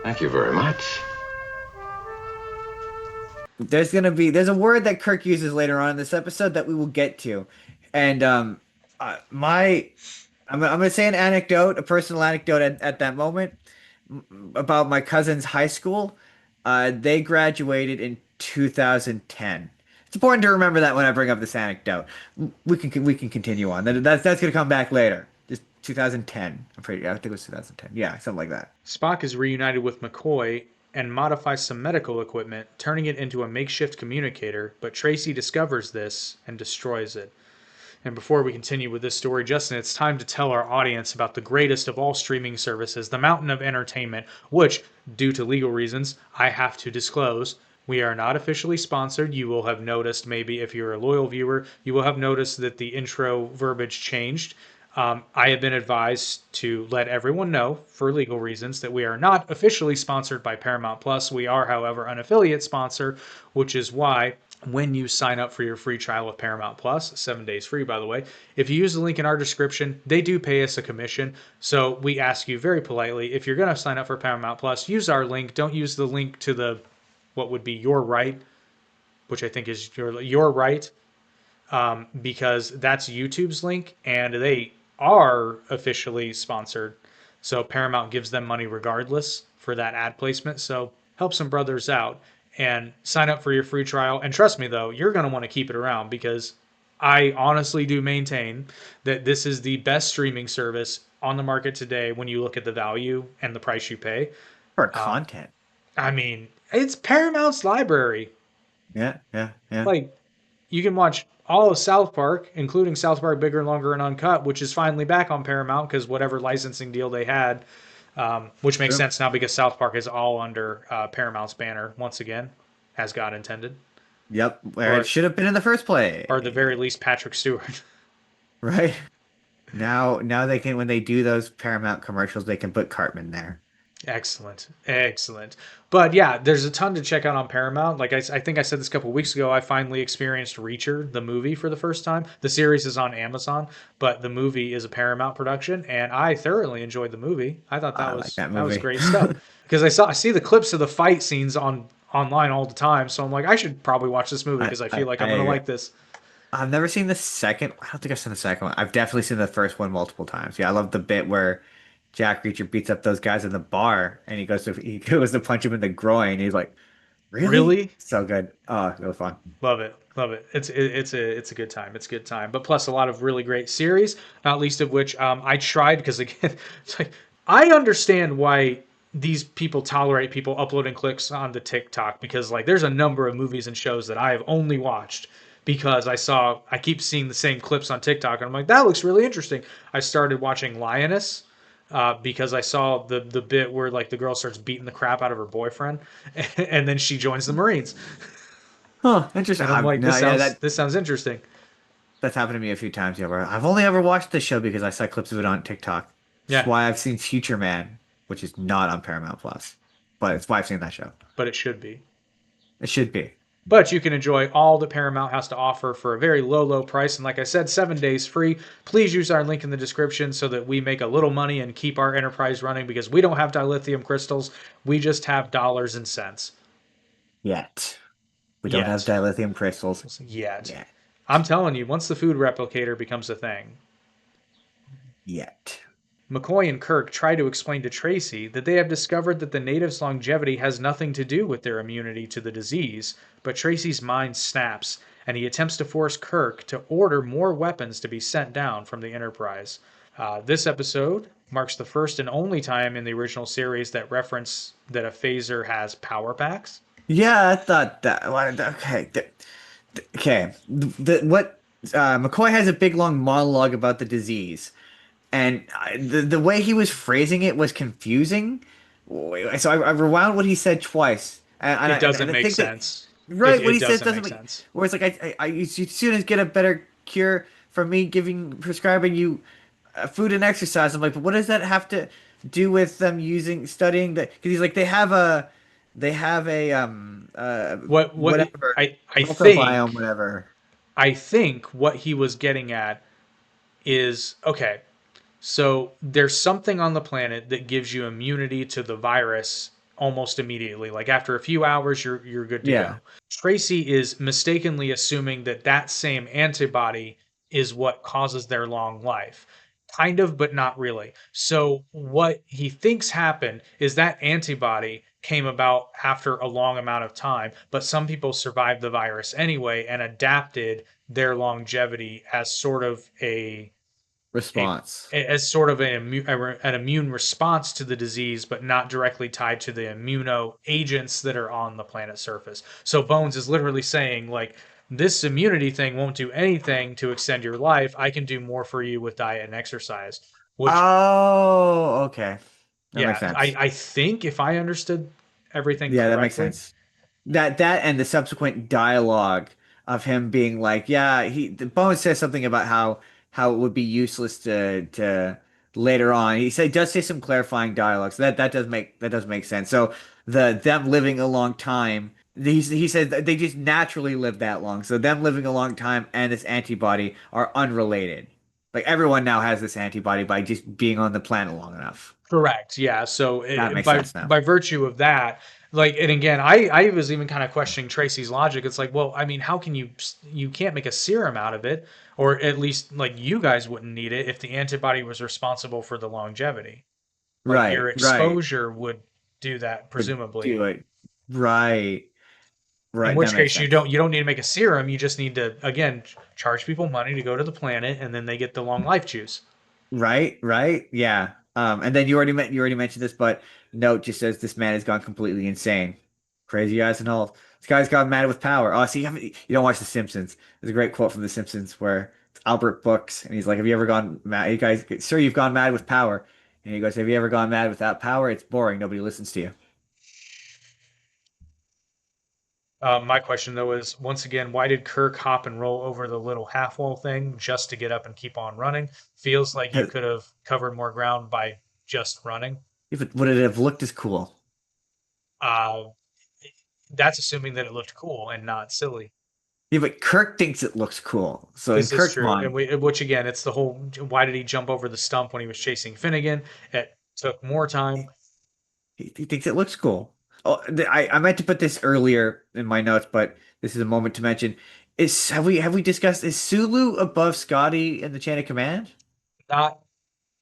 Thank you very much. There's a word that Kirk uses later on in this episode that we will get to, and my I'm gonna say an anecdote, a personal anecdote at that moment about my cousin's high school. They graduated in 2010. It's important to remember that when I bring up this anecdote. We can continue on. That's gonna come back later. Just 2010. I think it was 2010. Yeah, something like that. Spock is reunited with McCoy and modifies some medical equipment, turning it into a makeshift communicator. But Tracy discovers this and destroys it. And before we continue with this story, Justin, it's time to tell our audience about the greatest of all streaming services, the Mountain of Entertainment, which, due to legal reasons, I have to disclose. We are not officially sponsored. You will have noticed, maybe if you're a loyal viewer, you will have noticed that the intro verbiage changed. I have been advised to let everyone know, for legal reasons, that we are not officially sponsored by Paramount Plus. We are, however, an affiliate sponsor, which is why when you sign up for your free trial with Paramount Plus, 7 days free, by the way, if you use the link in our description, they do pay us a commission. So we ask you very politely, if you're going to sign up for Paramount Plus, use our link. Don't use the link to the what would be your right, which I think is your right, because that's YouTube's link, and they are officially sponsored. So Paramount gives them money regardless for that ad placement. So help some brothers out and sign up for your free trial. And trust me, though, you're going to want to keep it around because I honestly do maintain that this is the best streaming service on the market today when you look at the value and the price you pay. For content. I mean, it's Paramount's library. Yeah, yeah, yeah. Like, you can watch all of South Park, including South Park Bigger and Longer and Uncut, which is finally back on Paramount because whatever licensing deal they had, which makes sense now because South Park is all under Paramount's banner once again, as God intended, Yep, where it should have been in the first place. or at the very least Patrick Stewart. Right? Now they can, when they do those Paramount commercials, they can put Cartman there. Excellent, excellent. But yeah, there's a ton to check out on Paramount. Like I think I said this a couple weeks ago, I finally experienced Reacher, the movie, for the first time. The series is on Amazon, but the movie is a Paramount production, and I thoroughly enjoyed the movie. I thought I that like was that that was movie. great stuff because I see the clips of the fight scenes online all the time, so I'm like, I should probably watch this movie because I feel like I'm gonna like this. I've never seen the second. I don't think I've seen the second one. I've definitely seen the first one multiple times. Yeah, I love the bit where Jack Reacher beats up those guys in the bar, and he goes to punch him in the groin. He's like, "Really? Really? So good. Oh, it was fun. Love it, love it. It's a good time. It's a good time. But plus a lot of really great series, not least of which I tried because again, it's like I understand why these people tolerate people uploading clips onto TikTok because like there's a number of movies and shows that I have only watched because I keep seeing the same clips on TikTok and I'm like that looks really interesting. I started watching Lioness. Because I saw the bit where like the girl starts beating the crap out of her boyfriend, and then she joins the Marines. Huh? Interesting. And I'm like, No, yeah, this sounds interesting. that's happened to me a few times. Yeah, where I've only ever watched this show because I saw clips of it on TikTok. That's Yeah, why I've seen Future Man, which is not on Paramount Plus, but it's why I've seen that show. but it should be. It should be. But you can enjoy all that Paramount has to offer for a very low price. And like I said, 7 days free. Please use our link in the description so that we make a little money and keep our enterprise running because we don't have dilithium crystals. We just have dollars and cents. Yet. We don't have dilithium crystals. Yet. I'm telling you, once the food replicator becomes a thing. Yet. McCoy and Kirk try to explain to Tracy that they have discovered that the natives' longevity has nothing to do with their immunity to the disease, but Tracy's mind snaps, and he attempts to force Kirk to order more weapons to be sent down from the Enterprise. This episode marks the first and only time in the original series that reference that a phaser has power packs. Yeah, I thought that. Okay, okay. What McCoy has a big long monologue about the disease, and the way he was phrasing it was confusing. So I rewound what he said twice, It and doesn't I make think that sense. right what It he says doesn't doesn't make make. sense. Where it's like you soon as get a better cure from me prescribing you food and exercise. I'm like, but what does that have to do with them studying the? Because he's like they have a What whatever I microbiome think whatever. what he was getting at is okay. So there's something on the planet that gives you immunity to the virus almost immediately. Like after a few hours, you're good to Yeah, go. Tracy is mistakenly assuming that that same antibody is what causes their long life. Kind of, but not really. So what he thinks happened is that antibody came about after a long amount of time, but some people survived the virus anyway and adapted their longevity as sort of a response. as sort of an immune response to the disease, but not directly tied to the immuno agents that are on the planet's surface. So Bones is literally saying, like, this immunity thing won't do anything to extend your life. I can do more for you with diet and exercise. Which, Oh, okay, that makes yeah, sense. I think if I understood everything Yeah, that makes correctly, sense. That and the subsequent dialogue of him being like, yeah, the Bones says something about how it would be useless to later on. Does say some clarifying dialogue, so that does make sense. So them living a long time, he says that they just naturally live that long. So them living a long time and this antibody are unrelated. Like everyone now has this antibody by just being on the planet long enough. correct. Yeah. So That makes by sense now. virtue of that, like, and again, I was even kind of questioning Tracy's logic. It's like, well, I mean, how can you can't make a serum out of it, or at least like you guys wouldn't need it if the antibody was responsible for the longevity. Like your Right, right. exposure would do that Would presumably. do it. Right. In Right, that which makes case sense. you don't need to make a serum. You just need to again charge people money to go to the planet, and then they get the long life juice. Right, right, yeah. And then you already mentioned this, but note just says this man has gone completely insane, crazy eyes and all. This guy's gone mad with power. Oh, see, you don't watch The Simpsons. There's a great quote from The Simpsons where it's Albert Brooks, and he's like, "Have you ever gone mad? You guys, sir, you've gone mad with power." And he goes, "Have you ever gone mad without power? It's boring. Nobody listens to you." My question though is once again, why did Kirk hop and roll over the little half wall thing just to get up and keep on running? Feels like you could have covered more ground by just running. If it would it have looked as cool? Uh, that's assuming that it looked cool and not silly. Yeah, but Kirk thinks it looks cool. So in This is Kirk's true, and mind, which again, it's the whole why did he jump over the stump when he was chasing Finnegan? It took more time. he thinks it looks cool. Oh, I meant to put this earlier in my notes, but this is a moment to mention. Is have we discussed is Sulu above Scotty in the chain of command? Not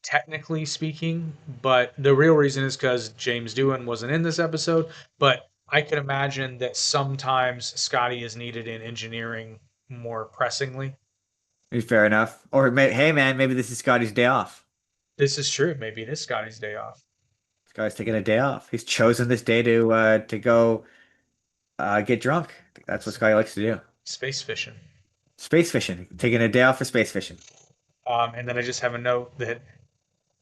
technically speaking, but the real reason is because James Doohan wasn't in this episode. But I could imagine that sometimes Scotty is needed in engineering more pressingly. Fair enough. Or hey man, maybe this is Scotty's day off. This is true. Maybe it is Scotty's day off. Scotty's taking a day off. He's chosen this day to go get drunk. That's what Scotty likes to do. Space fishing. Space fishing. Taking a day off for space fishing. And then I just have a note that,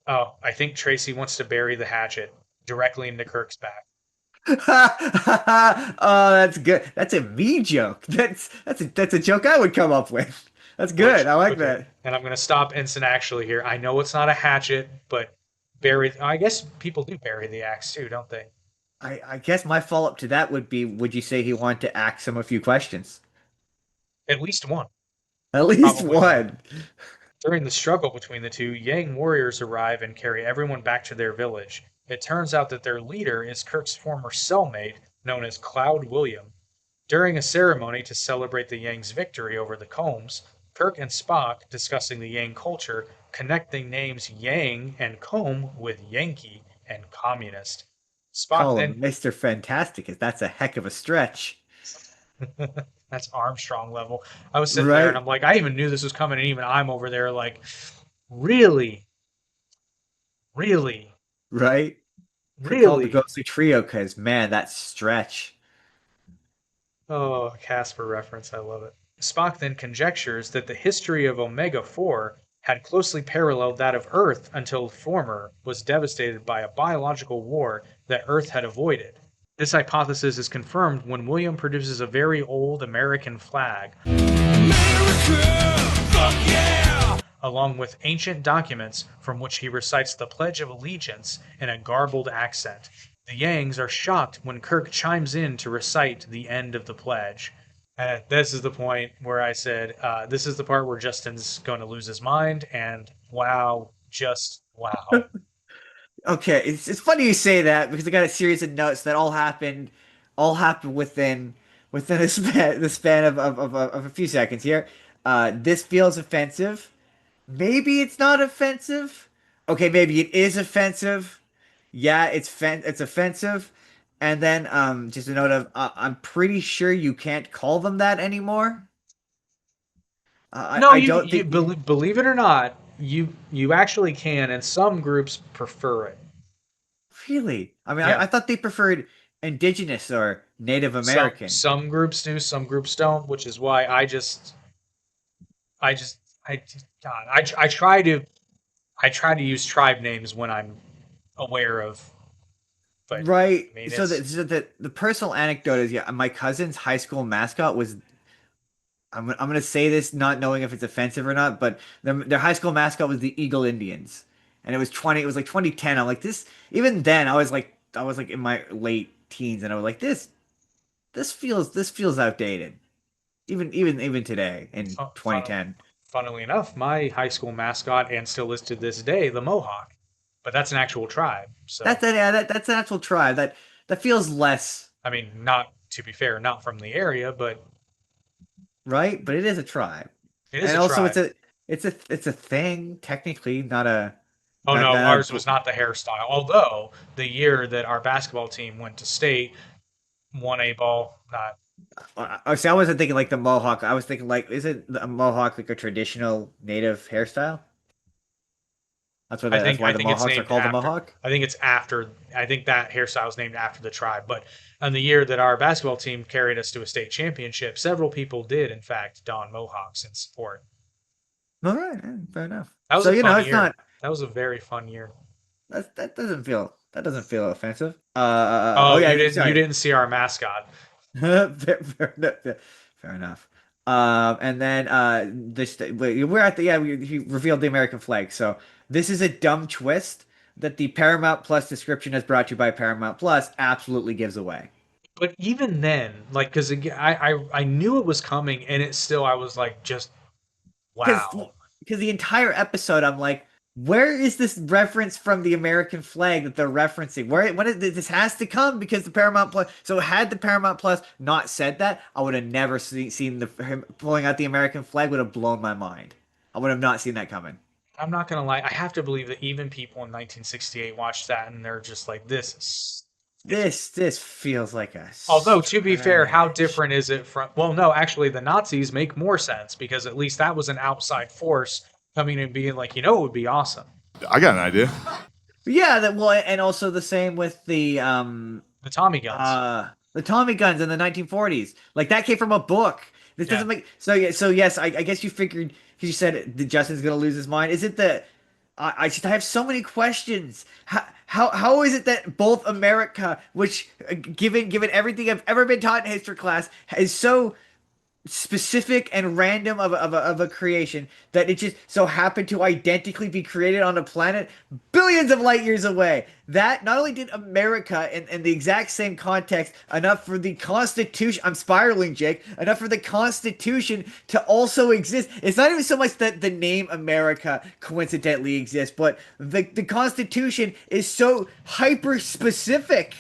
oh, I think Tracy wants to bury the hatchet directly into Kirk's back. Oh, that's good. That's a me joke. That's a joke I would come up with. That's good. Which, I like okay. that. And I'm going to stop instant actually here. I know it's not a hatchet, but bury. I guess people do bury the axe too, don't they? I guess my follow-up to that would be, would you say he wanted to ask him a few questions? At least one. At least Probably more. one. During the struggle between the two, Yang warriors arrive and carry everyone back to their village. It turns out that their leader is Kirk's former cellmate, known as Cloud William. During a ceremony to celebrate the Yang's victory over the Combs, Kirk and Spock, discussing the Yang culture, connect the names Yang and Comb with Yankee and Communist. Spock Call him then Mr. Fantastic, 'cause that's a heck of a stretch. that's Armstrong level. I was sitting there and Right? I'm like, I even knew this was coming, and even I'm over there like, really, really, Right? Could call it the really. Ghostly Trio, because man, that stretch. Oh, Casper reference. I love it. Spock then conjectures that the history of Omega 4 had closely paralleled that of Earth until the former was devastated by a biological war that Earth had avoided. This hypothesis is confirmed when William produces a very old American flag, along with ancient documents from which he recites the Pledge of Allegiance in a garbled accent. The Yangs are shocked when Kirk chimes in to recite the end of the pledge. This is the point where I said, this is the part where Justin's going to lose his mind, and wow, just wow. Okay, it's funny you say that because I got a series of notes that all happened within the span of a few seconds here. This feels offensive. Maybe it's not offensive. Okay, maybe it is offensive. Yeah, it's offensive. And then just a note of I'm pretty sure you can't call them that anymore. No, I you, don't you think believe it or not, you actually can, and some groups prefer it. really. I mean, Yeah, I thought they preferred indigenous or Native American. some groups do, some groups don't, which is why I just God, I try to use tribe names when I'm aware of, but Right. I mean So it's the personal anecdote is yeah, my cousin's high school mascot was I'm gonna say this not knowing if it's offensive or not, but their high school mascot was the Eagle Indians, and it was like 2010. I'm like this. Even then, I was like in my late teens, and I was like this feels outdated. Even today in fun, 2010. funnily enough, my high school mascot and still is to this day the Mohawk, but that's an actual tribe. So That's an actual tribe that feels less I mean, not to be fair, not from the area, but right, but it is a tribe, it is and a also tribe. it's a thing technically, not a Oh not no, not ours was not the hairstyle. Although the year that our basketball team went to state, won a ball. Not See, I wasn't thinking like the mohawk. I was thinking like, isn't a mohawk like a traditional native hairstyle? That's I why the think it's mohawks are named called the after. mohawk. I think it's after. I think that hairstyle is named after the tribe. But on the year that our basketball team carried us to a state championship, several people did in fact don mohawks in support. All right, fair enough. That was So a you know, fun it's year. not That was a very fun year. that doesn't feel offensive. Oh Oh, yeah, you sorry. didn't see our mascot. Fair enough. Fair enough. And then we're at the he revealed the American flag. So this is a dumb twist that the Paramount Plus description as brought to you by Paramount Plus absolutely gives away. But even then, like, because I knew it was coming, and it still I was like, just Because wow. because the entire episode, I'm like, where is this reference from the American flag that they're referencing? This has to come because the Paramount Plus. So had the Paramount Plus not said that, I would have never seen him pulling out the American flag. Would have blown my mind. I would have not seen that coming. I'm not gonna lie. I have to believe that even people in 1968 watched that, and they're just like, this is. This feels like a Although, to be fair, how stretch. different is it from? Well, no, actually, the Nazis make more sense because at least that was an outside force coming and being like, it would be awesome. I got an idea. Yeah, that well, and also the same with The Tommy guns. the Tommy guns in the 1940s. Like that came from a book. This Yeah. doesn't make so. Yeah, so yes, I guess you figured because you said that Justin's gonna lose his mind. Is it the? I have so many questions. How is it that both America, which given everything I've ever been taught in history class, is so specific and random of a creation that it just so happened to identically be created on a planet billions of light years away. That not only did America in the exact same context enough for the Constitution, I'm spiraling, Jake, enough for the Constitution to also exist. It's not even so much that the name America coincidentally exists, but the Constitution is so hyper specific.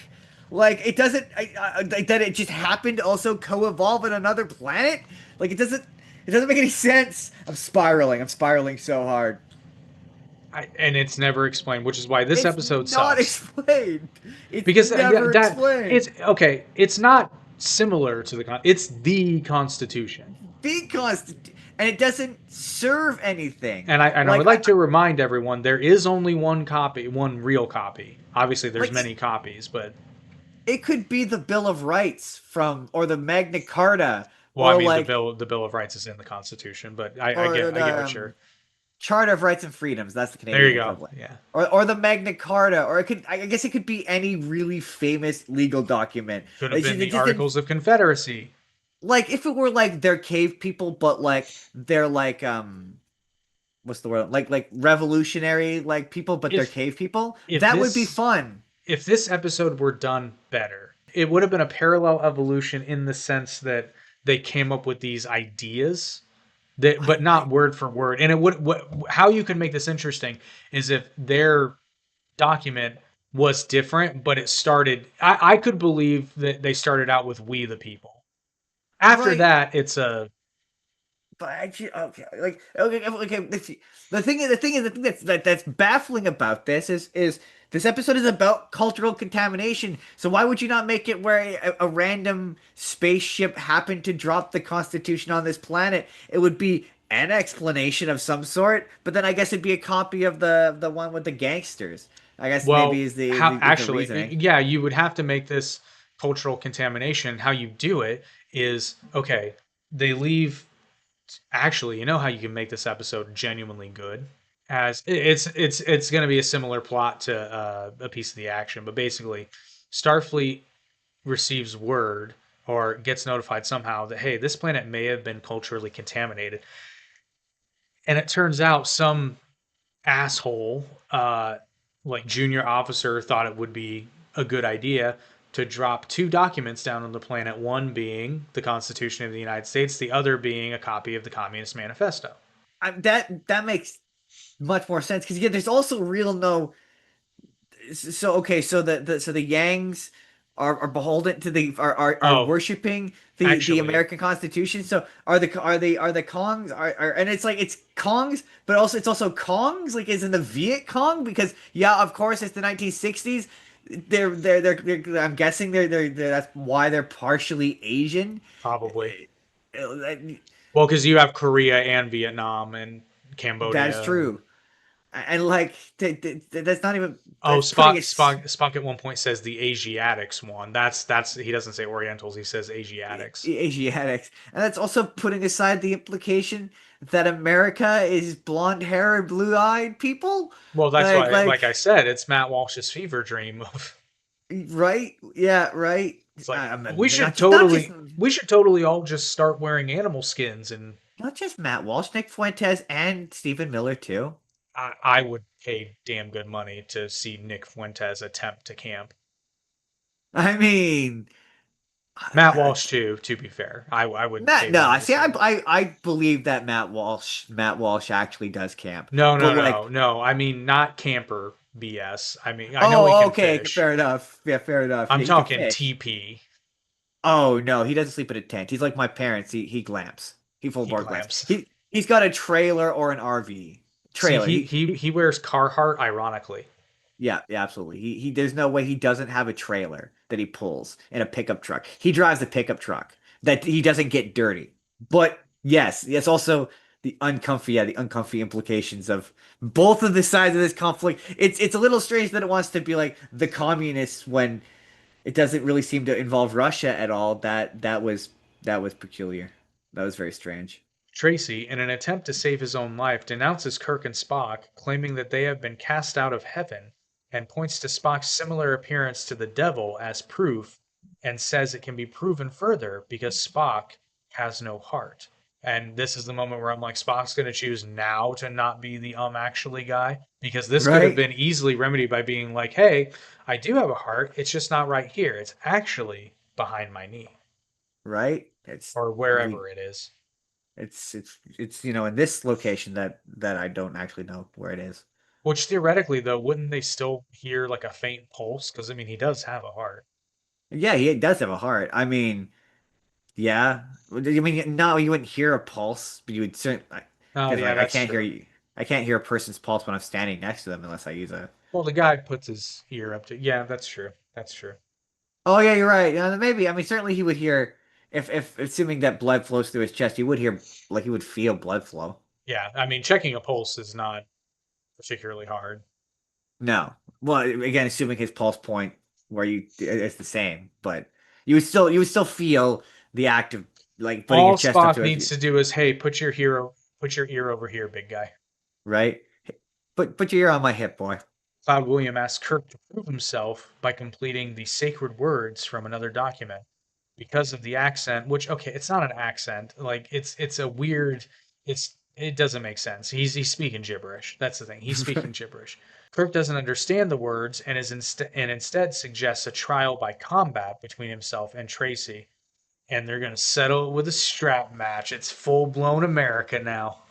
Like it doesn't like that it just happened to also co-evolve on another planet. Like it doesn't make any sense. I'm spiraling so hard. And it's never explained, which is why this It's episode not sucks. explained. It's Because never that explained. it's okay. It's not similar to it's the Constitution. The Constitution, and it doesn't serve anything. And I would Like, like to remind everyone there is only one copy, one real copy. Obviously, there's like many copies, but it could be the Bill of Rights or the Magna Carta, Well, I or mean, like, the Bill of Rights is in the Constitution, but I or get the what you're. Charter of Rights and Freedoms. That's the There you Canadian go. equivalent. Yeah. Or the Magna Carta, or I guess it could be any really famous legal document. Could have been It the just didn't, Articles of Confederacy. like, if it were like they're cave people, but like they're like what's the word? Like revolutionary like people, but they're If cave people. if That would be this fun. if this episode were done better, it would have been a parallel evolution in the sense that they came up with these ideas that, but I not word for word. And it would how you could make this interesting is if their document was different, but it started. I could believe that they started out with "We the People." After right. that, it's a But actually, okay, like okay. The thing that's baffling about this is this episode is about cultural contamination. So why would you not make it where a random spaceship happened to drop the Constitution on this planet? It would be an explanation of some sort, but then I guess it'd be a copy of the one with the gangsters. I guess maybe well, is how the actually, reasoning. yeah, you would have to make this cultural contamination. How you do it is okay. They leave. Actually, you know how you can make this episode genuinely good? As it's going to be a similar plot to a piece of the action, but basically, Starfleet receives word or gets notified somehow that hey, this planet may have been culturally contaminated, and it turns out some asshole, like junior officer, thought it would be a good idea to drop two documents down on the planet. One being the Constitution of the United States, the other being a copy of the Communist Manifesto. That makes much more sense because yeah, there's also real no. So okay, so the Yangs are beholden to are Oh, worshiping the actually, American Constitution. So are the Kongs and it's like it's Kongs, but also it's also Kongs, like is in the Viet Cong because yeah, of course it's the 1960s. I'm guessing that's why they're partially Asian. probably. Uh, Well, because you have Korea and Vietnam and That's Cambodia. And, true, and like that's not even oh, that's putting it. Spock at one point says the Asiatics one. That's he doesn't say Orientals. He says Asiatics. Asiatics. And that's also putting aside the implication that America is blonde hair and blue eyed people. Well, that's why, Like, like I said, it's Matt Walsh's fever dream of. right? Yeah, right. It's like Not just we should totally all just start wearing animal skins, and not just Matt Walsh, Nick Fuentes, and Stephen Miller too. I would pay damn good money to see Nick Fuentes attempt to camp. I mean, Matt Walsh too. To be fair, I would Matt. pay No, money I to see. see him. I believe that Matt Walsh actually does camp, No, but no, like, no, no. I mean, not camper BS. I mean, I know he oh, can okay, fish. fair enough. Yeah, fair enough. I'm Yeah, he can talking fish. TP. Oh no, he doesn't sleep in a tent. He's like my parents. He glamps. He full He board glamps. clamps. He's got a trailer or an RV See, trailer. he wears Carhartt. Ironically, Yeah, yeah, absolutely. He there's no way he doesn't have a trailer that he pulls in a pickup truck. He drives a pickup truck that he doesn't get dirty. But yes, also the uncomfy implications of both of the sides of this conflict. It's a little strange that it wants to be like the communists when it doesn't really seem to involve Russia at all. That was peculiar. That was very strange. Tracy, in an attempt to save his own life, denounces Kirk and Spock, claiming that they have been cast out of heaven, and points to Spock's similar appearance to the devil as proof, and says it can be proven further because Spock has no heart. And this is the moment where I'm like, Spock's going to choose now to not be the actually guy, because this could have Right? been easily remedied by being like, hey, I do have a heart, it's just not right here. It's actually behind my knee, Right? or wherever it is. It's in this location that I don't actually know where it is. Which theoretically, though, wouldn't they still hear like a faint pulse? Because I mean, he does have a heart. Yeah, he does have a heart. I mean, yeah. I mean, no, you wouldn't hear a pulse, but you would certainly Oh, because yeah, like that's true. I can't hear a person's pulse when I'm standing next to them unless I use a. Well, the guy puts his ear up to. Yeah, that's true. That's true. Oh yeah, you're right. Yeah, maybe. I mean, certainly he would hear if assuming that blood flows through his chest, he would hear like he would feel blood flow. Yeah, I mean, checking a pulse is not particularly hard. No. Well, again, assuming his pulse point where it's the same, but you would still feel the act of like putting your All chest up Spock to needs it, to do is, hey, put your ear over here, big guy. right? Put your ear on my hip, boy. Cloud William asks Kirk to prove himself by completing the sacred words from another document. Because of the accent, which okay, it's not an accent. Like it's a weird. It doesn't make sense. He's speaking gibberish. That's the thing. He's speaking gibberish. Kirk doesn't understand the words and instead suggests a trial by combat between himself and Tracy, and they're gonna settle it with a strap match. It's full blown America now.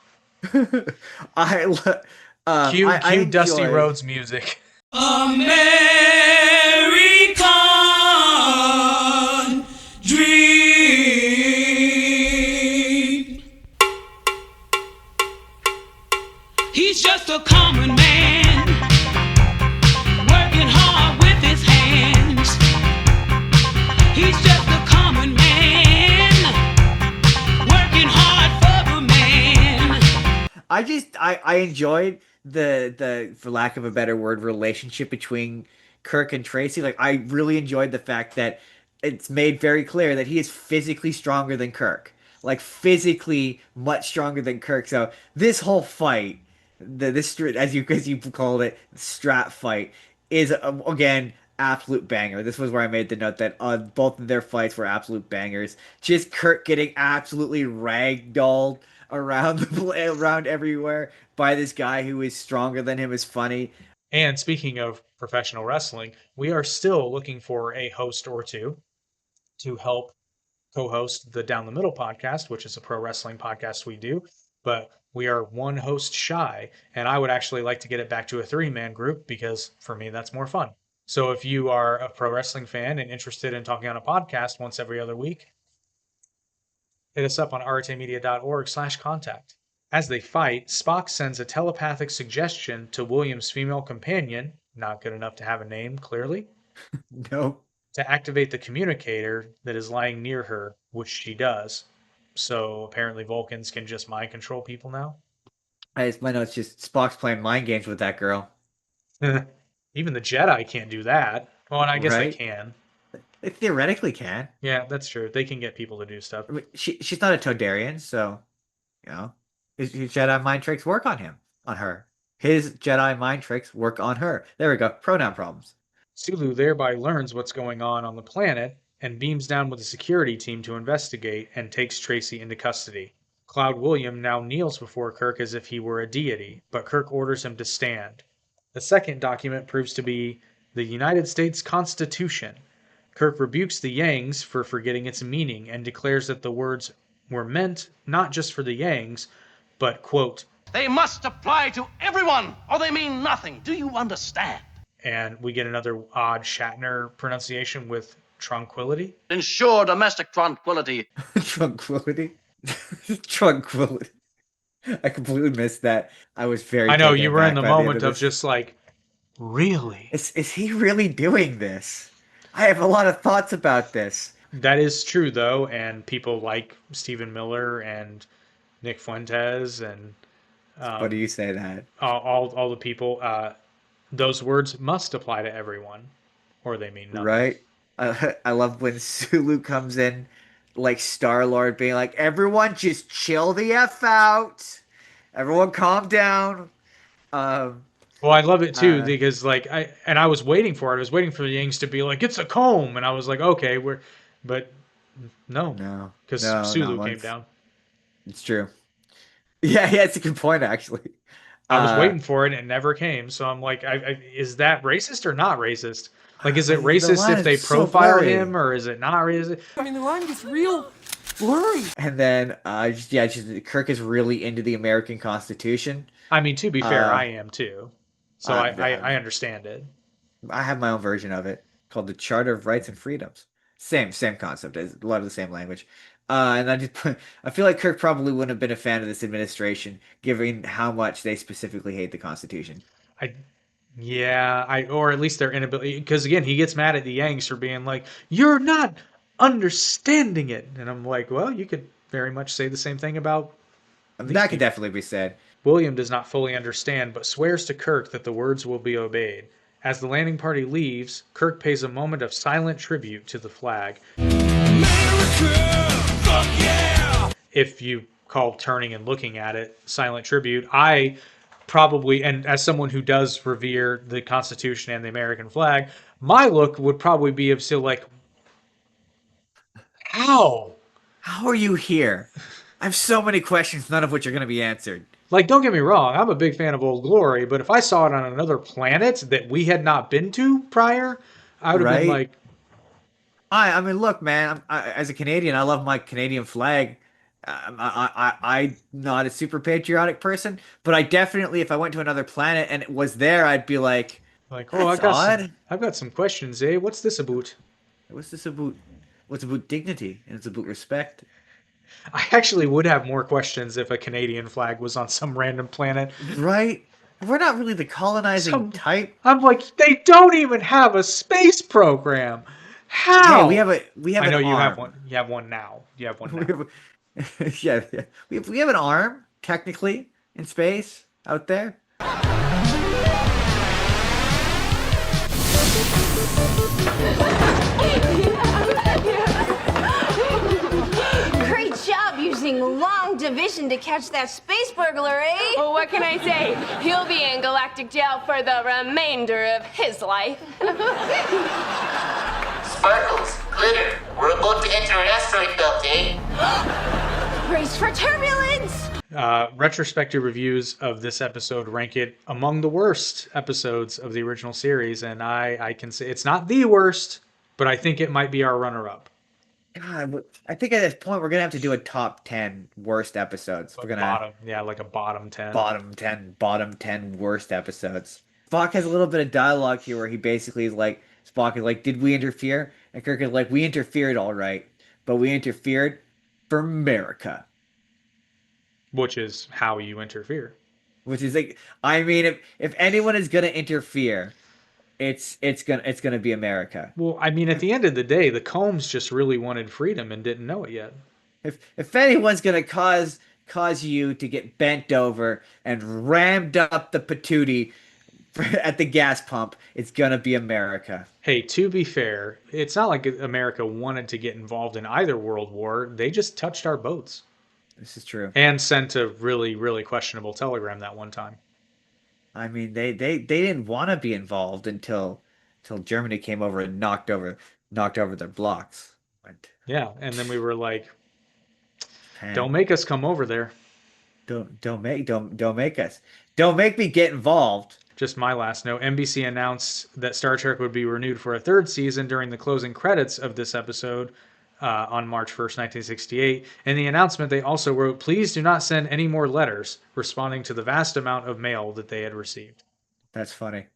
I lo- I Cue Dusty enjoy. Rhodes music. American dream. He's just a common man, working hard with his hands. He's just a common man, working hard for the man. I enjoyed the for lack of a better word relationship between Kirk and Tracy. Like I really enjoyed the fact that it's made very clear that he is physically stronger than Kirk. Like physically much stronger than Kirk. So this whole fight, as you called it, strap fight is again absolute banger. This was where I made the note that both of their fights were absolute bangers. Just Kirk getting absolutely ragdolled around everywhere by this guy who is stronger than him is funny. And speaking of professional wrestling, we are still looking for a host or two to help co-host the Down the Middle podcast, which is a pro wrestling podcast we do. But we are one host shy, and I would actually like to get it back to a three-man group because for me that's more fun. So if you are a pro wrestling fan and interested in talking on a podcast once every other week, hit us up on rtamedia.org/contact. As they fight, Spock sends a telepathic suggestion to William's female companion, not good enough to have a name, clearly, No, to activate the communicator that is lying near her, which she does. So apparently Vulcans can just mind control people now. my notes just Spock's playing mind games with that girl, Even the Jedi can't do that. Well, and I guess they right? can. They theoretically can. Yeah, that's true. They can get people to do stuff. I mean, she's not a Todarian, so you know his Jedi mind tricks work on her. His Jedi mind tricks work on her. There we go. Pronoun problems. Sulu thereby learns what's going on the planet and beams down with a security team to investigate and takes Tracy into custody. Cloud William now kneels before Kirk as if he were a deity, but Kirk orders him to stand. The second document proves to be the United States Constitution. Kirk rebukes the Yangs for forgetting its meaning and declares that the words were meant not just for the Yangs, but, quote, They must apply to everyone, or they mean nothing. Do you understand? and we get another odd Shatner pronunciation with tranquility. Ensure domestic tranquility. Tranquility. Tranquility. I completely missed that. I was very. I know taken you were in aback the by end moment of this. just like, really? Is he really doing this? I have a lot of thoughts about this. That is true, though, and people like Stephen Miller and Nick Fuentes and What do you say that? all the people. Those words must apply to everyone, or they mean nothing. Right? I love when Sulu comes in, like Star-Lord being like, everyone just chill the F out. Everyone calm down. Well, I love it too because I was waiting for it. I was waiting for the Yangs to be like, "It's a comb," and I was like, "Okay, but no, because Sulu came down. It's true. Yeah, it's a good point actually. I was waiting for it and it never came. So I'm like, is that racist or not racist? Like, is it The racist line if they is so profile blurry. him or is it not racist? I mean, the line gets real blurry. And then Kirk is really into the American Constitution. I mean, to be fair, I am too. So uh, I understand it. I have my own version of it called the Charter of Rights and Freedoms. Same concept. It's a lot of the same language. And I feel like Kirk probably wouldn't have been a fan of this administration, given how much they specifically hate the Constitution. Or at least their inability, because again, he gets mad at the Yanks for being like, "You're not understanding it," and I'm like, well, you could very much say the same thing about. That could definitely be said. William does not fully understand, but swears to Kirk that the words will be obeyed. As the landing party leaves, Kirk pays a moment of silent tribute to the flag. If you call turning and looking at it silent tribute, I probably, and as someone who does revere the Constitution and the American flag, my look would probably be of still like, how? How are you here? I have so many questions, none of which are going to be answered. Like, don't get me wrong, I'm a big fan of Old Glory, but if I saw it on another planet that we had not been to prior, I would have been Right? like, I mean, look, man. As a Canadian, I love my Canadian flag. I'm not a super patriotic person, but I definitely, if I went to another planet and it was there, I'd be like, oh, "That's odd. I've got some questions, eh? What's this about? What's this about? What's about dignity and it's about respect?" I actually would have more questions if a Canadian flag was on some random planet. Right? We're not really the colonizing type. I'm like, they don't even have a space program. Hey, How? we have I an know you have arm. one. You have one now. You have one We now. have, yeah, yeah. We have an arm technically in space out there. Great job using long division to catch that space burglar, eh? Well, what can I say? He'll be in galactic jail for the remainder of his life. Sparkles, glitter, we're about to enter an asteroid belt, eh? Brace for turbulence! Retrospective reviews of this episode rank it among the worst episodes of the original series, and I can say it's not the worst, but I think it might be our runner-up. God, I think at this point we're gonna have to do a top 10 worst episodes. We're gonna Bottom, yeah, like a bottom 10. bottom 10 worst episodes. Spock has a little bit of dialogue here where he basically is like, Spock is like, "Did we interfere?" And Kirk is like, "We interfered, all right, but we interfered for Merica." Which is how you interfere. Which is like, I mean, if anyone is gonna interfere, it's gonna be America. Well, I mean, at the end of the day, the Combs just really wanted freedom and didn't know it yet. If anyone's gonna cause you to get bent over and rammed up the patootie at the gas pump, it's gonna be America. Hey, to be fair, it's not like America wanted to get involved in either world war. They just touched our boats. This is true. And sent a really, really questionable telegram that one time. I mean, they didn't want to be involved until Germany came over and knocked over their blocks. Yeah, and then we were like, Man, don't make us come over there. don't make us. Don't make me get involved. Just my last note. NBC announced that Star Trek would be renewed for a third season during the closing credits of this episode on March 1st, 1968. In the announcement, they also wrote, "Please do not send any more letters," responding to the vast amount of mail that they had received. That's funny.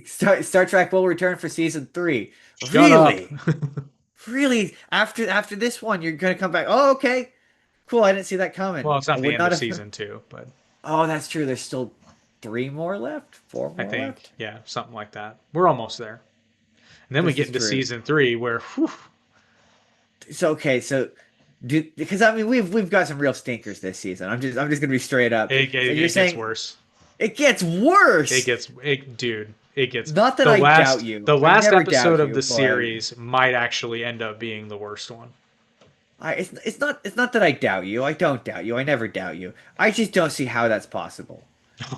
Star Trek will return for season 3. Shut Really? up. Really? After this one, you're gonna come back? Oh, okay. Cool. I didn't see that coming. Well, it's not I the would end not of have- season 2, but Oh, that's true. There's still 3 more left. 4 more I think, left. yeah, something like that. We're almost there. And then we This get is into true. season 3 where, whew, So okay, so because I mean we've got some real stinkers this season. I'm just gonna be straight up. it So you're gets saying worse. it gets worse. Dude, it gets Not that the I last, doubt you. The I last never episode doubt of you, the but- series might actually end up being the worst one. It's not that I doubt you. I don't doubt you. I never doubt you. I just don't see how that's possible.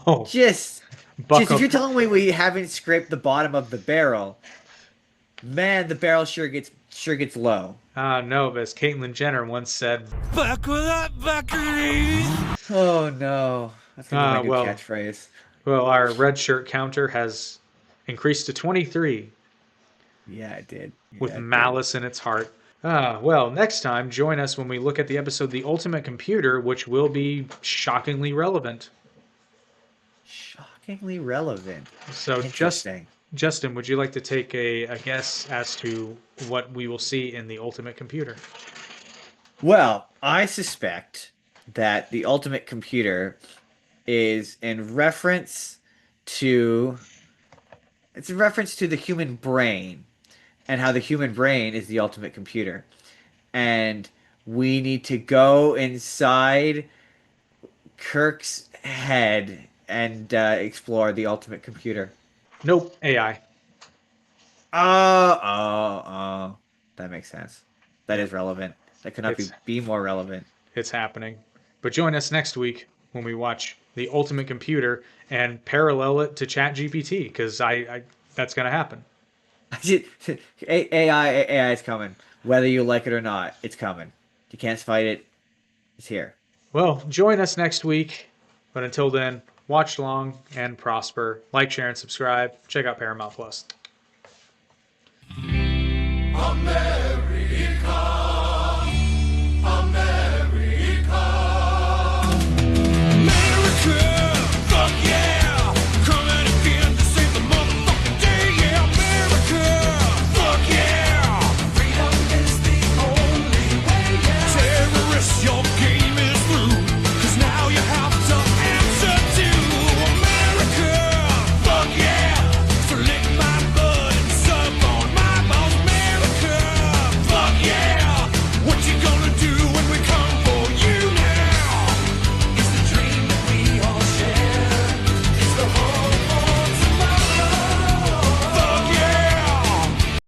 Oh, Just buck if you're up. telling me we haven't scraped the bottom of the barrel, man, the barrel sure gets low. No, but as Caitlyn Jenner once said, Buckle up, buckaroos! Oh no, that's gonna be my new well, catchphrase. well, our red shirt counter has increased to 23 Yeah, it did. with Yeah, it did. malice in its heart. Well, next time, join us when we look at the episode The Ultimate Computer, which will be shockingly relevant. Shockingly relevant. So, Interesting. Justin, would you like to take a guess as to what we will see in The Ultimate Computer? Well, I suspect that the ultimate computer is in reference to the human brain and how the human brain is the ultimate computer. And we need to go inside Kirk's head and explore the ultimate computer. Nope, AI. That makes sense. That is relevant. That could not It's be more relevant. it's happening. But join us next week when we watch The Ultimate Computer and parallel it to ChatGPT, because I that's gonna happen. AI is coming. Whether you like it or not, it's coming. You can't fight it. It's here. Well, join us next week. But until then, watch long and prosper. Like, share, and subscribe. Check out Paramount Plus. Amen.